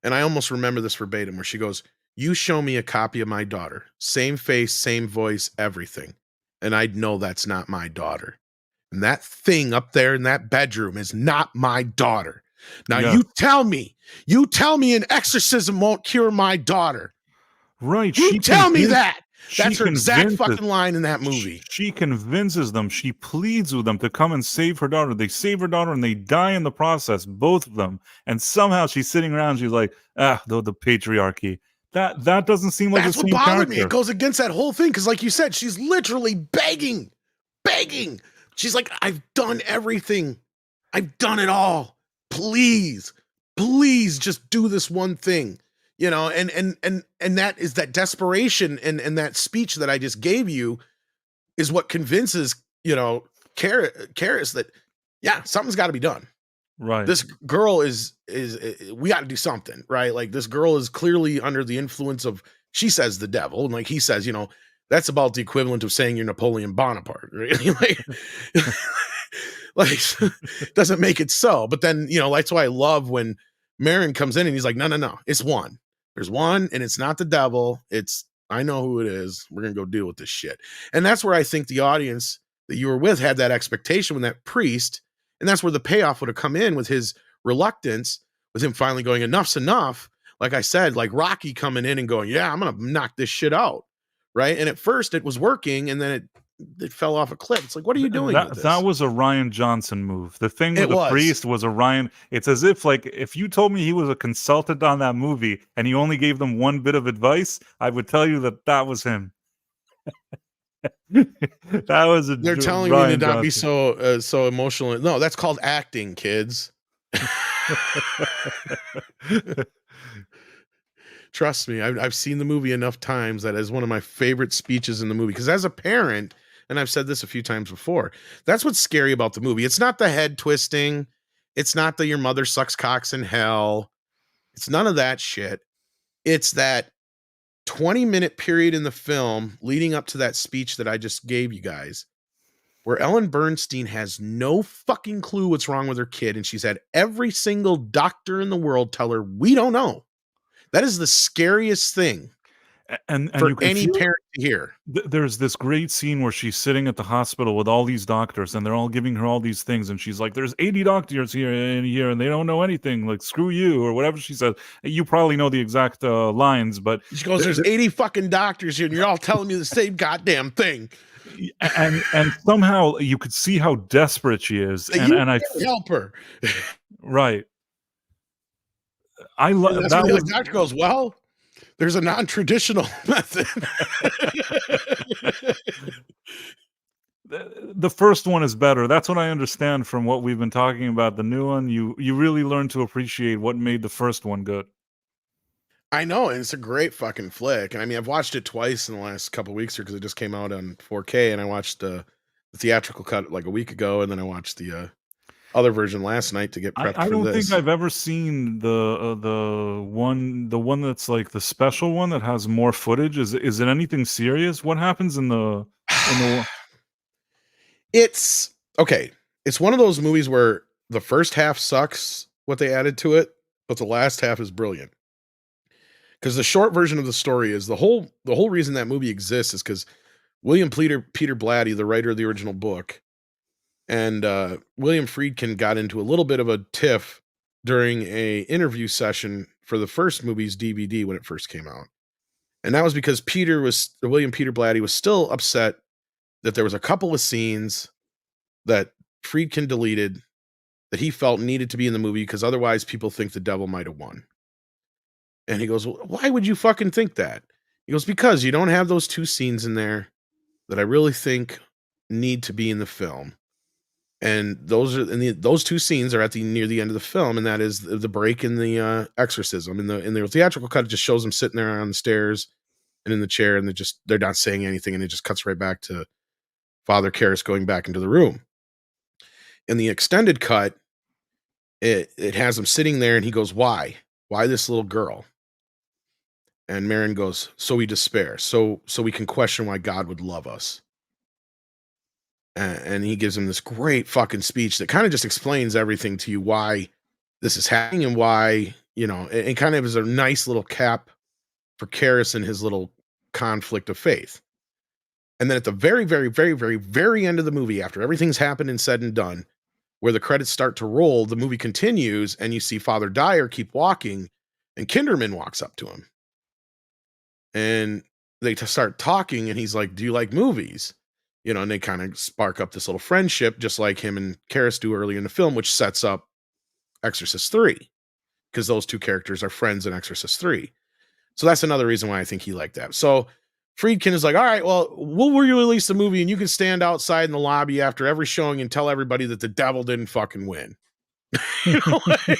And I almost remember this verbatim, where she goes, "You show me a copy of my daughter. Same face, same voice, everything. And I'd know that's not my daughter. And that thing up there in that bedroom is not my daughter. Now Yeah. you tell me an exorcism won't cure my daughter. Right. You tell me that. That's her exact fucking line in that movie. She convinces them, she pleads with them to come and save her daughter. They save her daughter and they die in the process, both of them. And somehow she's sitting around, she's like, the patriarchy. That doesn't seem like that's the what same bothered character. me. It goes against that whole thing because, like you said, she's literally begging. She's like, I've done everything. I've done it all. Please just do this one thing. You know, and that is that desperation and that speech that I just gave you is what convinces, you know, Karis that, yeah, something's got to be done. Right. This girl is we got to do something, right? Like this girl is clearly under the influence of, she says, the devil. And like he says, you know, that's about the equivalent of saying you're Napoleon Bonaparte, right? like doesn't make it so. But then, you know, that's why I love when Marin comes in and he's like, no, it's one. There's one, and it's not the devil. I know who it is. We're going to go deal with this shit. And that's where I think the audience that you were with had that expectation when that priest, and that's where the payoff would have come in with his reluctance, with him finally going, enough's enough. Like I said, like Rocky coming in and going, yeah, I'm going to knock this shit out. Right. And at first it was working, and then it fell off a cliff. It's like, what are you doing with this? That was a Rian Johnson move. The thing with the priest was a Rian. It's as if, like, if you told me he was a consultant on that movie and he only gave them one bit of advice, I would tell you that was him. That was a. They're telling me to not be so emotional. No, that's called acting, kids. Trust me, I've seen the movie enough times that is one of my favorite speeches in the movie. Because as a parent, and I've said this a few times before, that's what's scary about the movie. It's not the head twisting. It's not the your mother sucks cocks in hell. It's none of that shit. It's that 20-minute period in the film leading up to that speech that I just gave you guys, where Ellen Burstyn has no fucking clue what's wrong with her kid. And she's had every single doctor in the world tell her, we don't know. That is the scariest thing and for any parent to hear. There's this great scene where she's sitting at the hospital with all these doctors, and they're all giving her all these things, and she's like, there's 80 doctors here and they don't know anything, like, screw you, or whatever she says. You probably know the exact lines, but she goes, there's 80 fucking doctors here and you're all telling me the same goddamn thing. And somehow you could see how desperate she is, and I help her. Right. I love that. The doctor goes, well, there's a non-traditional method. The first one is better. That's what I understand from what we've been talking about. The new one, you really learn to appreciate what made the first one good. I know, and it's a great fucking flick. And I mean, I've watched it twice in the last couple of weeks here because it just came out on 4K, and I watched the theatrical cut like a week ago, and then I watched the other version last night to get prepped for this. I don't think I've ever seen the one that's like the special one that has more footage. Is it anything serious? What happens in the It's okay. It's one of those movies where the first half sucks what they added to it, but the last half is brilliant. Because the short version of the story is the whole reason that movie exists is because William Peter Blatty, the writer of the original book, and William Friedkin got into a little bit of a tiff during a interview session for the first movie's DVD when it first came out. And that was because William Peter Blatty was still upset that there was a couple of scenes that Friedkin deleted that he felt needed to be in the movie because otherwise people think the devil might have won. And he goes, why would you fucking think that? He goes, because you don't have those two scenes in there that I really think need to be in the film. And those two scenes are near the end of the film, and that is the break in the exorcism. In the theatrical cut, it just shows them sitting there on the stairs and in the chair, and they're not saying anything, and it just cuts right back to Father Karras going back into the room. In the extended cut, it has him sitting there, and he goes, why this little girl? And Marin goes, so we despair, so we can question why God would love us. And he gives him this great fucking speech that kind of just explains everything to you, why this is happening and why, you know, it kind of is a nice little cap for Karras and his little conflict of faith. And then at the very, very, very, very, very end of the movie, after everything's happened and said and done, where the credits start to roll, the movie continues, and you see Father Dyer keep walking, and Kinderman walks up to him. And they start talking, and he's like, "Do you like movies?" You know, and they kind of spark up this little friendship, just like him and Karis do early in the film, which sets up Exorcist 3, because those two characters are friends in Exorcist 3. So that's another reason why I think he liked that. So Friedkin is like, all right, well, we'll release the movie and you can stand outside in the lobby after every showing and tell everybody that the devil didn't fucking win. You know, like,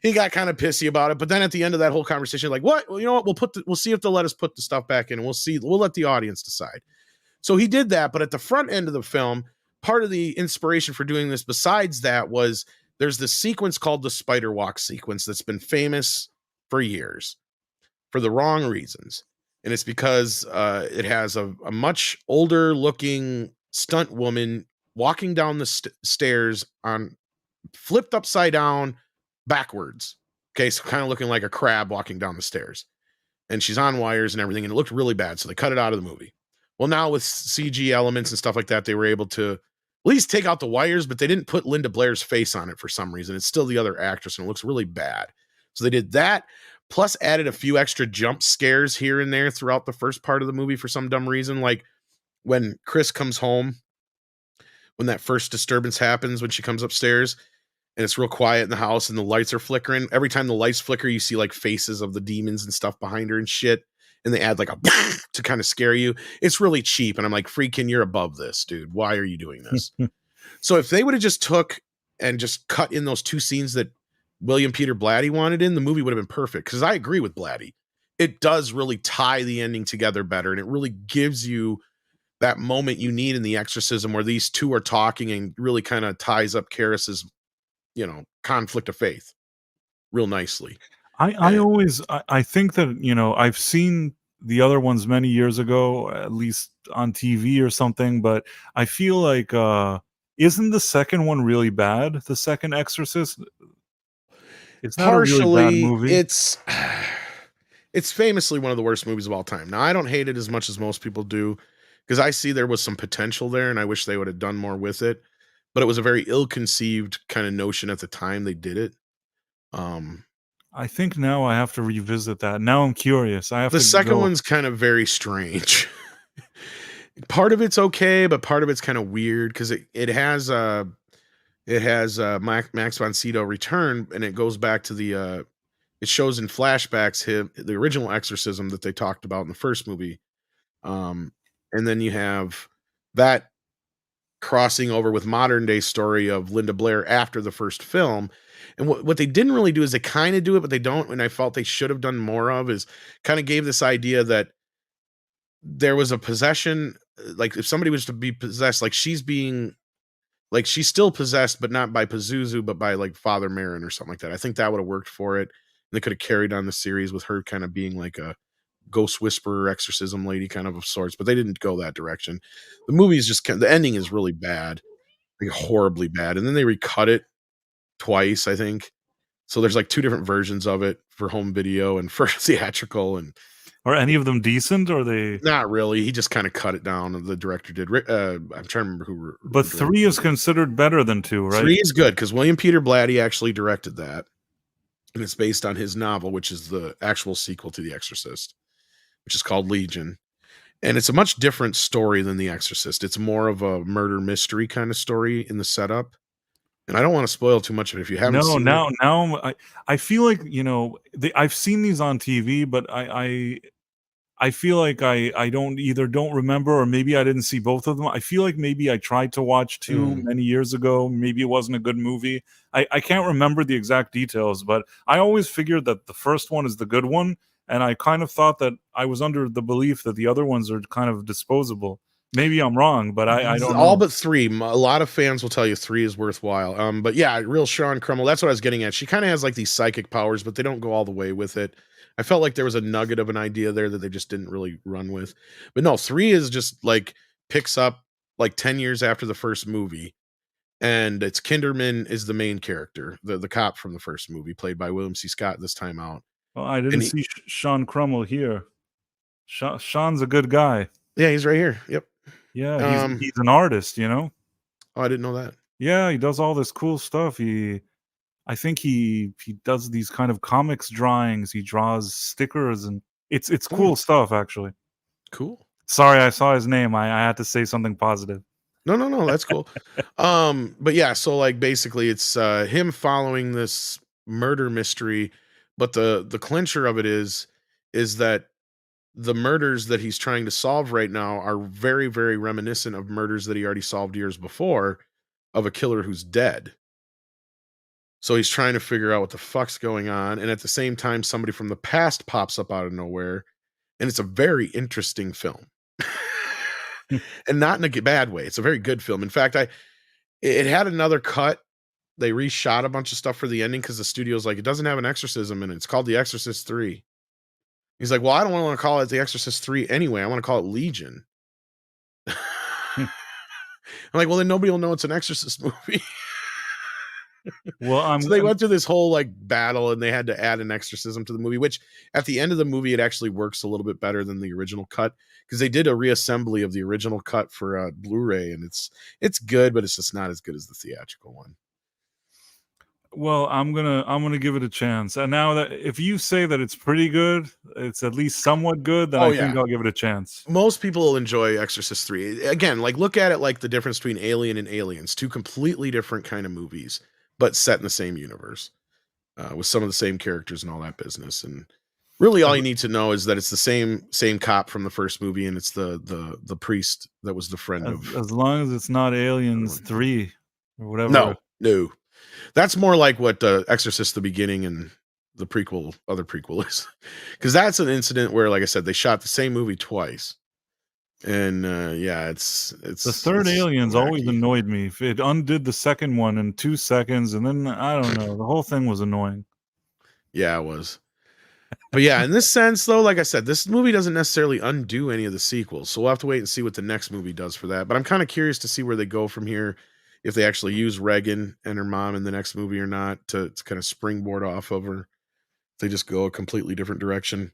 he got kind of pissy about it. But then at the end of that whole conversation, like, what? Well, you know what? We'll see if they'll let us put the stuff back in, and we'll let the audience decide. So he did that. But at the front end of the film, part of the inspiration for doing this, besides that, was there's this sequence called the spider walk sequence that's been famous for years for the wrong reasons. And it's because it has a much older looking stunt woman walking down the stairs on flipped upside down backwards. Okay, so kind of looking like a crab walking down the stairs. And she's on wires and everything, and it looked really bad. So they cut it out of the movie. Well, now with CG elements and stuff like that, they were able to at least take out the wires, but they didn't put Linda Blair's face on it for some reason. It's still the other actress, and it looks really bad. So they did that, plus added a few extra jump scares here and there throughout the first part of the movie for some dumb reason. Like when Chris comes home, when that first disturbance happens, when she comes upstairs, and it's real quiet in the house and the lights are flickering. Every time the lights flicker, you see like faces of the demons and stuff behind her and shit. And they add like a to kind of scare you. It's really cheap. And I'm like, Friedkin, you're above this, dude. Why are you doing this? So if they would have just took and just cut in those two scenes that William Peter Blatty wanted in, the movie would have been perfect. Because I agree with Blatty. It does really tie the ending together better. And it really gives you that moment you need in the exorcism where these two are talking and really kind of ties up Karis's, you know, conflict of faith real nicely. I think that, you know, I've seen the other ones many years ago, at least on TV or something, but I feel like isn't the second one really bad? The second Exorcist? It's not a really bad Partially, movie. it's famously one of the worst movies of all time. Now, I don't hate it as much as most people do, because I see there was some potential there and I wish they would have done more with it. But it was a very ill-conceived kind of notion at the time they did it. I think now I have to revisit that. Now I'm curious. I have The to second go. one's kind of very strange. Part of it's okay, but part of it's kind of weird because it has Max von Sydow return, and it goes back to the it shows in flashbacks the original exorcism that they talked about in the first movie. And then you have that crossing over with modern day story of Linda Blair after the first film. And what they didn't really do is they kind of do it, but they don't. And I felt they should have done more of is kind of gave this idea that there was a possession. Like if somebody was to be possessed, like she's still possessed, but not by Pazuzu, but by like Father Marin or something like that. I think that would have worked for it. And they could have carried on the series with her kind of being like a ghost whisperer, exorcism lady kind of sorts, but they didn't go that direction. The movie is just the ending is really bad, like horribly bad. And then they recut it twice, I think. So there's like two different versions of it for home video and for theatrical. And are any of them decent, or are they not really? He just kind of cut it down. The director did. I'm trying to remember who. But 3 is considered better than 2, right? 3 is good because William Peter Blatty actually directed that, and it's based on his novel, which is the actual sequel to The Exorcist, which is called Legion. And it's a much different story than The Exorcist. It's more of a murder mystery kind of story in the setup. And I don't want to spoil too much of it if you haven't seen now, it. now I feel like, you know, I've seen these on TV, but I feel like I don't remember, or maybe I didn't see both of them. I feel like maybe I tried to watch 2 many years ago. Maybe it wasn't a good movie. I can't remember the exact details, but I always figured that the first one is the good one. And I kind of thought that I was under the belief that the other ones are kind of disposable. Maybe I'm wrong, but I don't know. All but 3. A lot of fans will tell you 3 is worthwhile. But yeah, real Sean Crummell. That's what I was getting at. She kind of has like these psychic powers, but they don't go all the way with it. I felt like there was a nugget of an idea there that they just didn't really run with. But no, 3 is just like picks up like 10 years after the first movie. And it's Kinderman is the main character, the cop from the first movie, played by William C. Scott this time out. Well, I didn't see Sean Crummell here. Sean's a good guy. Yeah, he's right here. Yep. Yeah, he's an artist, you know? Oh, I didn't know that. Yeah, he does all this cool stuff. I think he does these kind of comics drawings. He draws stickers, and it's cool stuff, actually. Cool. Sorry, I saw his name. I had to say something positive. No, that's cool. But yeah, so like basically it's him following this murder mystery, but the clincher of it is that the murders that he's trying to solve right now are very, very reminiscent of murders that he already solved years before of a killer who's dead. So he's trying to figure out what the fuck's going on. And at the same time, somebody from the past pops up out of nowhere. And it's a very interesting film. And not in a bad way. It's a very good film. In fact, it had another cut. They reshot a bunch of stuff for the ending because the studio's like, it doesn't have an exorcism in it. It's called The Exorcist 3. He's like, well, I don't want to call it The Exorcist 3 anyway. I want to call it Legion. I'm like, well, then nobody will know it's an Exorcist movie. Well, So they went through this whole like battle and they had to add an exorcism to the movie, which at the end of the movie, it actually works a little bit better than the original cut because they did a reassembly of the original cut for Blu-ray and it's good, but it's just not as good as the theatrical one. well, I'm gonna give it a chance. And now that if you say that it's pretty good, it's at least somewhat good, then I think I'll give it a chance. Most people will enjoy Exorcist 3. Again, like look at it like the difference between Alien and Aliens, two completely different kind of movies, but set in the same universe. With some of the same characters and all that business. And really all you need to know is that it's the same cop from the first movie and it's the priest that was the friend of As long as it's not Aliens 3 or whatever. No. That's more like what Exorcist the beginning and the other prequel is. Because that's an incident where, like I said, they shot the same movie twice. And yeah, it's The third Aliens wacky. always annoyed me. It undid the second one in 2 seconds, and then I don't know. The whole thing was annoying. Yeah, it was. But yeah, in this sense, though, like I said, this movie doesn't necessarily undo any of the sequels. So we'll have to wait and see what the next movie does for that. But I'm kind of curious to see where they go from here, if they actually use Regan and her mom in the next movie or not to kind of springboard off of her. If they just go a completely different direction.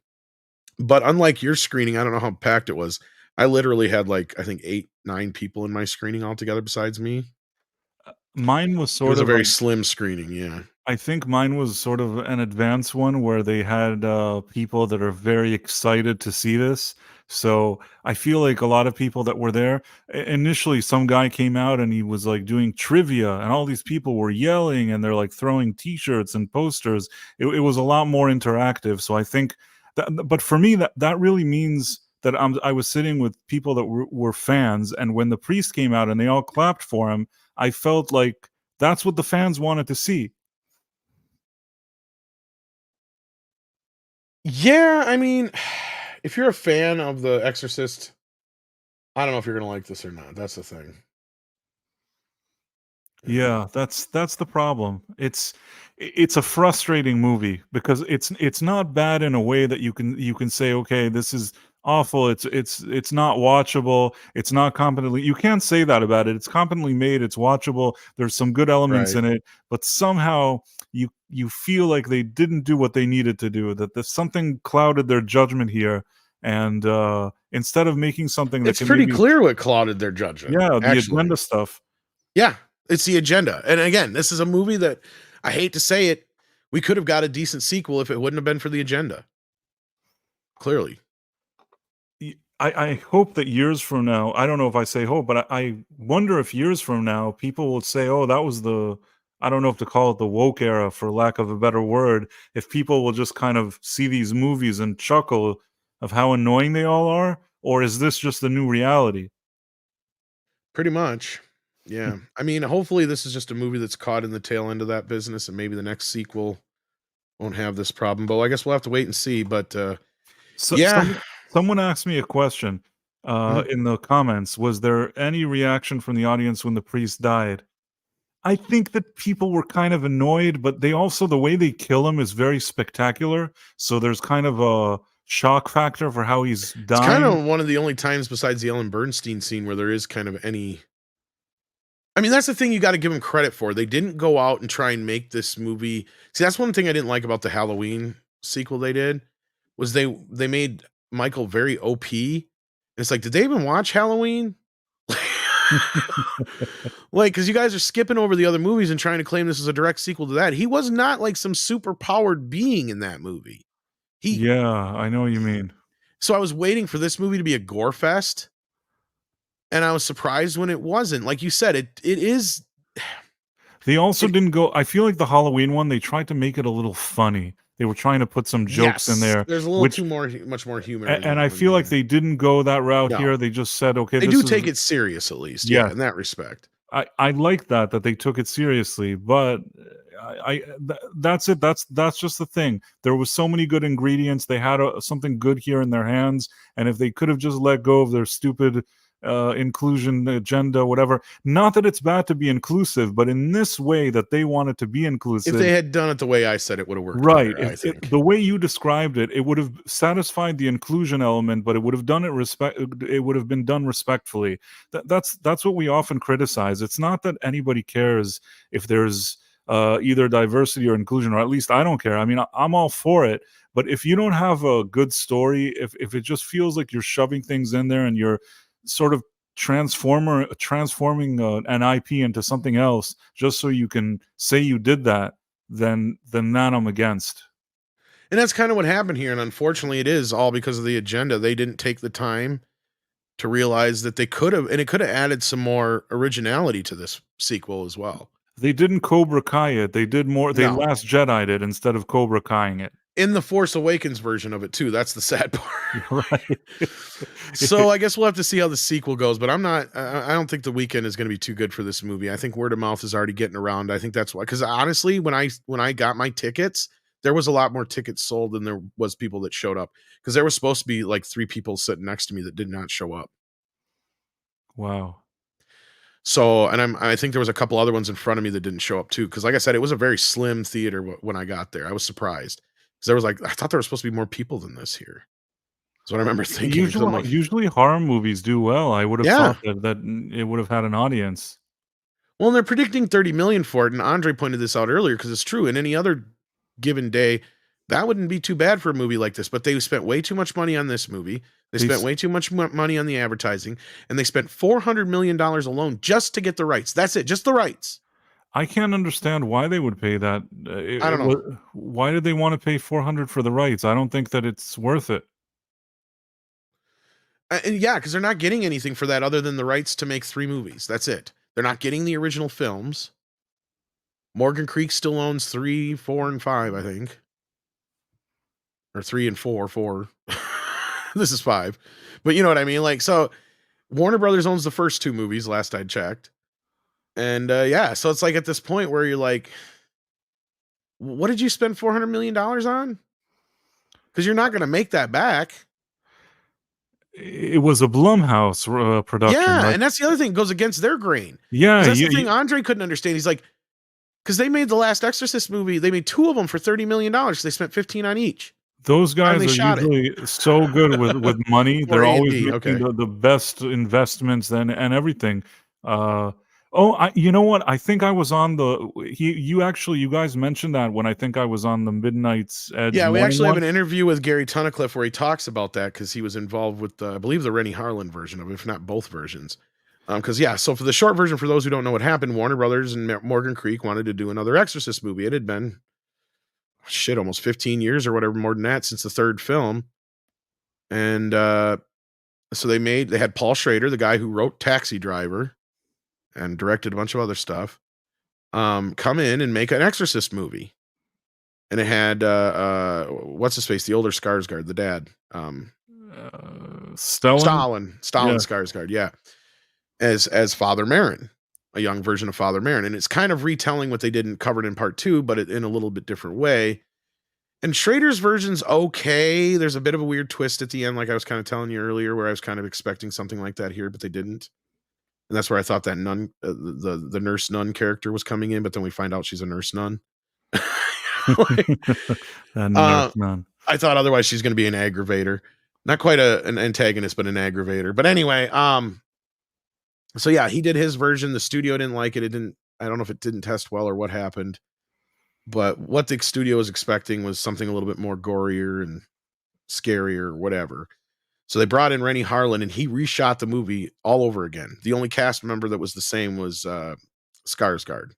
But unlike your screening, I don't know how packed it was. I literally had like, I think 8, 9 people in my screening altogether besides me. Mine was It sort was a of very slim screening, yeah. I think mine was sort of an advanced one where they had people that are very excited to see this. So I feel like a lot of people that were there initially, some guy came out and he was like doing trivia, and all these people were yelling and they're like throwing T-shirts and posters. It was a lot more interactive. So I think that, but for me, that really means that I was sitting with people that were fans, and when the priest came out and they all clapped for him, I felt like that's what the fans wanted to see. Yeah, I mean, if you're a fan of The Exorcist, I don't know if you're gonna like this or not. That's the thing. Yeah, that's the problem. It's a frustrating movie because it's not bad in a way that you can say, okay, this is awful. It's not watchable. It's not competently. You can't say that about it. It's competently made. It's watchable. There's some good elements Right. in it, but somehow you feel like they didn't do what they needed to do. That there's something clouded their judgment here, and instead of making something that It's can pretty maybe clear what clouded their judgment, yeah, the actually. agenda stuff. Yeah, it's the agenda. And again, this is a movie that I hate to say it, we could have got a decent sequel if it wouldn't have been for the agenda. Clearly. I hope that years from now, I don't know if I say hope, but I wonder if years from now people will say, "Oh, that was the," I don't know if to call it the woke era, for lack of a better word. If people will just kind of see these movies and chuckle of how annoying they all are, or is this just the new reality? Pretty much. Yeah. I mean, hopefully this is just a movie that's caught in the tail end of that business and maybe the next sequel won't have this problem. But I guess we'll have to wait and see. But So, yeah. someone asked me a question Mhm. in the comments. Was there any reaction from the audience when the priest died? I think that people were kind of annoyed, but they also the way they kill him is very spectacular, so there's kind of a shock factor for how he's It's kind dying. of one of the only times besides the Ellen Bernstein scene where there is kind of any. I mean, that's the thing you got to give them credit for. They didn't go out and try and make this movie. See, that's one thing I didn't like about the Halloween sequel they did was they made Michael very OP. It's like, did they even watch Halloween? Like, because you guys are skipping over the other movies and trying to claim this is a direct sequel to that. He was not like some super powered being in that movie. He Yeah, I know what you mean. So I was waiting for this movie to be a gore fest, and I was surprised when it wasn't. Like you said, it is. They also It, didn't go I feel like the Halloween one, they tried to make it a little funny. They were trying to put some jokes in yes, there, there's a little which too much more humor in and that I one. feel like Yeah, they didn't go that route no, here. They just said, "Okay, they this do is." take it serious at least. Yeah, Yes. in that respect. I like that they took it seriously, but that's it. That's just the thing. There was so many good ingredients. They had something good here in their hands, and if they could have just let go of their stupid inclusion agenda, whatever. Not that it's bad to be inclusive, but in this way that they wanted to be If inclusive. they had done it the way I said, it would have worked Right. better, I think. The way you described it, it would have satisfied the inclusion element, but it would have done it it would have been done respectfully. That's what we often criticize. It's not that anybody cares if there's either diversity or inclusion, or at least I don't care. I mean, I'm all for it, but if you don't have a good story, if it just feels like you're shoving things in there and you're sort of transforming an IP into something else just so you can say you did that, then that I'm against. And that's kind of what happened here. And unfortunately, it is all because of the agenda. They didn't take the time to realize that they could have, and it could have added some more originality to this sequel as well. They didn't Cobra Kai it. They did more. They No, Last Jedi'd it instead of Cobra Kaiing it. in the Force Awakens version of it too. That's the sad part. Right. So I guess we'll have to see how the sequel goes. But I'm not. I don't think the weekend is going to be too good for this movie. I think word of mouth is already getting around. I think that's why. Because honestly, when I got my tickets, there was a lot more tickets sold than there was people that showed up. Because there was supposed to be like 3 people sitting next to me that did not show up. Wow. So, and I think there was a couple other ones in front of me that didn't show up too. Because, like I said, it was a very slim theater when I got there. I was surprised because there was like I thought there was supposed to be more people than this here. That's what I remember thinking. Because I'm like, Usually horror movies do well. I would have yeah. thought that it would have had an audience. Well, and they're predicting 30 million for it. And Andre pointed this out earlier because it's true. In any other given day, that wouldn't be too bad for a movie like this. But they spent way too much money on this movie. They They spent s- way too much money on the advertising, and they spent $400 million alone just to get the rights. That's it, just the rights. I can't understand why they would pay that. I don't know. Why did they want to pay 400 for the rights? I don't think that it's worth it. And yeah, because they're not getting anything for that other than the rights to make 3 movies. That's it. They're not getting the original films. Morgan Creek still owns 3, 4, and 5, I think. Or 3 and 4, 4. This is 5. But you know what I mean? Like, so Warner Brothers owns the first 2 movies, last I checked. And yeah, so it's like at this point where you're like, what did you spend $400 million on? Because you're not going to make that back. It was a Blumhouse production, Yeah, right? and that's the other thing, goes against their grain. Yeah, Because that's the thing Andre couldn't understand. He's like, because they made the last Exorcist movie, they made 2 of them for $30 million. They spent 15 on each. those And guys they are shot it. usually so good with money. Or They're always A&D, making okay. the best investments and everything. You know what? I think I was on you guys mentioned that when I think I was on the Midnight's Edge Yeah, we morning actually have one. an interview with Gary Tunnicliffe where he talks about that because he was involved with, I believe, the Rennie Harlan version of it, if not both versions. Because, yeah, so for the short version, for those who don't know what happened, Warner Brothers and Morgan Creek wanted to do another Exorcist movie. It had been, almost 15 years or whatever, more than that, since the 3rd film. And so they had Paul Schrader, the guy who wrote Taxi Driver and directed a bunch of other stuff, come in and make an Exorcist movie. And it had what's his face, the older Skarsgård, the dad, Stellan. Stalin Yeah. Skarsgård, yeah, as Father Merrin, a young version of Father Merrin, and it's kind of retelling what they did and covered in part 2, but in a little bit different way. And Schrader's version's okay. There's a bit of a weird twist at the end, like I was kind of telling you earlier, where I was kind of expecting something like that here, but they didn't. And that's where I thought that nun, the nurse nun character was coming in, but then we find out she's a nurse nun. Like, That nurse nun. I thought otherwise she's going to be an aggravator, not quite an antagonist, but an aggravator. But anyway, so yeah, he did his version. The studio didn't like it. It didn't. I don't know if it didn't test well or what happened, but what the studio was expecting was something a little bit more gorier and scarier, or whatever. So they brought in Rennie Harlan, and he reshot the movie all over again. The only cast member that was the same was Skarsgård.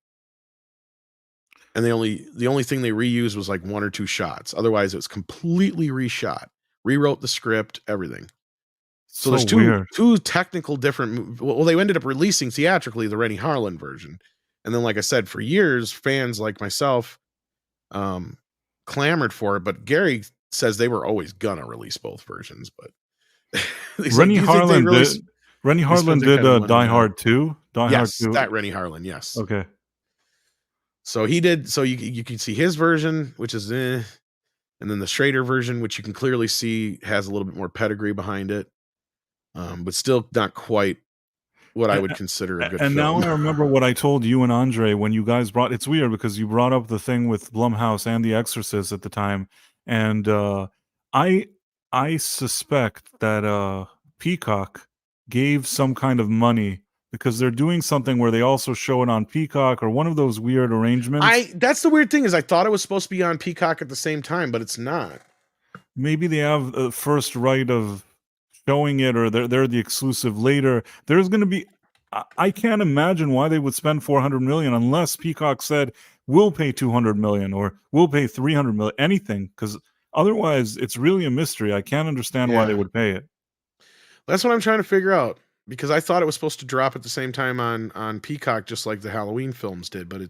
And the only thing they reused was like 1 or 2 shots. Otherwise, it was completely reshot. rewrote the script, everything. So So there's two weird. technical different. Well, they ended up releasing theatrically the Rennie Harlan version, and then, like I said, for years, fans like myself um, clamored for it. But Gary says they were always gonna release both versions. But he's like, Rennie "Do you think they Harlan really did. Rennie they spent Harlan their did kind of money Die on that?" Hard 2. Die Hard Yes, 2. that Rennie Harlan. Yes. Okay. So he did. So you can see his version, which is and then the Schrader version, which you can clearly see has a little bit more pedigree behind it, but still not quite what I would consider a good And now film. I remember what I told you and Andre when you guys brought. It's weird because you brought up the thing with Blumhouse and The Exorcist at the time, and I I suspect that Peacock gave some kind of money because they're doing something where they also show it on Peacock or one of those weird arrangements. That's the weird thing is I thought it was supposed to be on Peacock at the same time, but it's not. Maybe they have a first right of showing it, or they're the exclusive later. There's going to be. I can't imagine why they would spend 400 million unless Peacock said we'll pay 200 million or we'll pay 300 million, anything, because otherwise it's really a mystery. I can't understand why they Yeah. would pay it. That's what I'm trying to figure out because I thought it was supposed to drop at the same time on Peacock just like the Halloween films did, but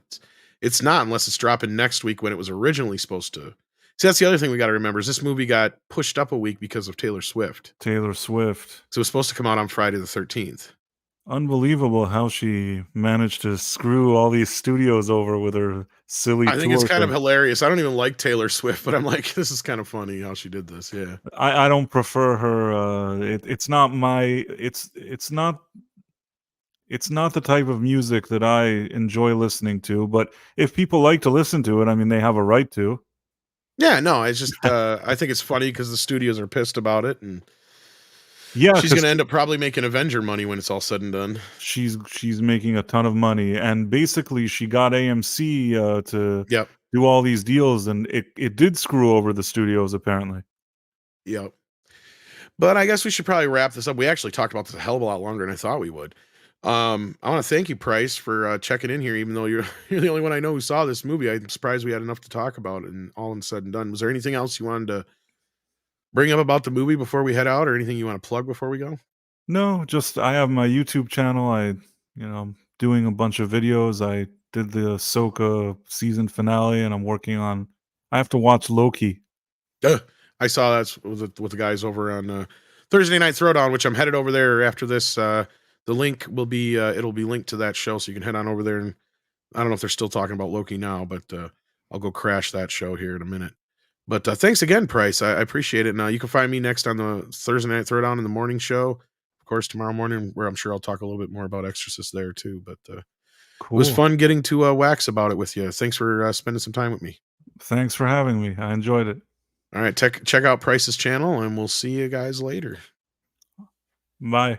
it's not unless it's dropping next week when it was originally supposed to. See, that's the other thing we got to remember is this movie got pushed up a week because of Taylor Swift. Taylor Swift. So it was supposed to come out on Friday the 13th. Unbelievable how she managed to screw all these studios over with her silly I think it's tour kind of thing. hilarious. I don't even like Taylor Swift, but I'm like, this is kind of funny how she did this. Yeah. I don't prefer her. It's not my. It's not the type of music that I enjoy listening to, but if people like to listen to it, I mean, they have a right to. Yeah, no, it's just I think it's funny because the studios are pissed about it, and Yeah, she's because gonna end up probably making Avenger money when it's all said and done. she's making a ton of money, and basically she got AMC to Yep, do all these deals, and it did screw over the studios apparently. yep. But I guess we should probably wrap this up. We actually talked about this a hell of a lot longer than I thought we would. I want to thank you, Price, for checking in here. Even though you're you're the only one I know who saw this movie, I'm surprised we had enough to talk about. And all and said and done, was there anything else you wanted to bring up about the movie before we head out, or anything you want to plug before we go? No, just I have my YouTube channel. I'm doing a bunch of videos. I did the Ahsoka season finale, and I'm working on. I have to watch Loki. I saw that's with the guys over on Thursday Night Throwdown, which I'm headed over there after this. The link will be it'll be linked to that show, so you can head on over there. And I don't know if they're still talking about Loki now, but I'll go crash that show here in a minute. But thanks again, Price. I appreciate it. Now you can find me next on the Thursday Night Throwdown in the morning show, of course, tomorrow morning, where I'm sure I'll talk a little bit more about Exorcist there too. But it was Cool. fun getting to wax about it with you. Thanks for spending some time with me. Thanks for having me. I enjoyed it. All right, check out Price's channel, and we'll see you guys later. Bye.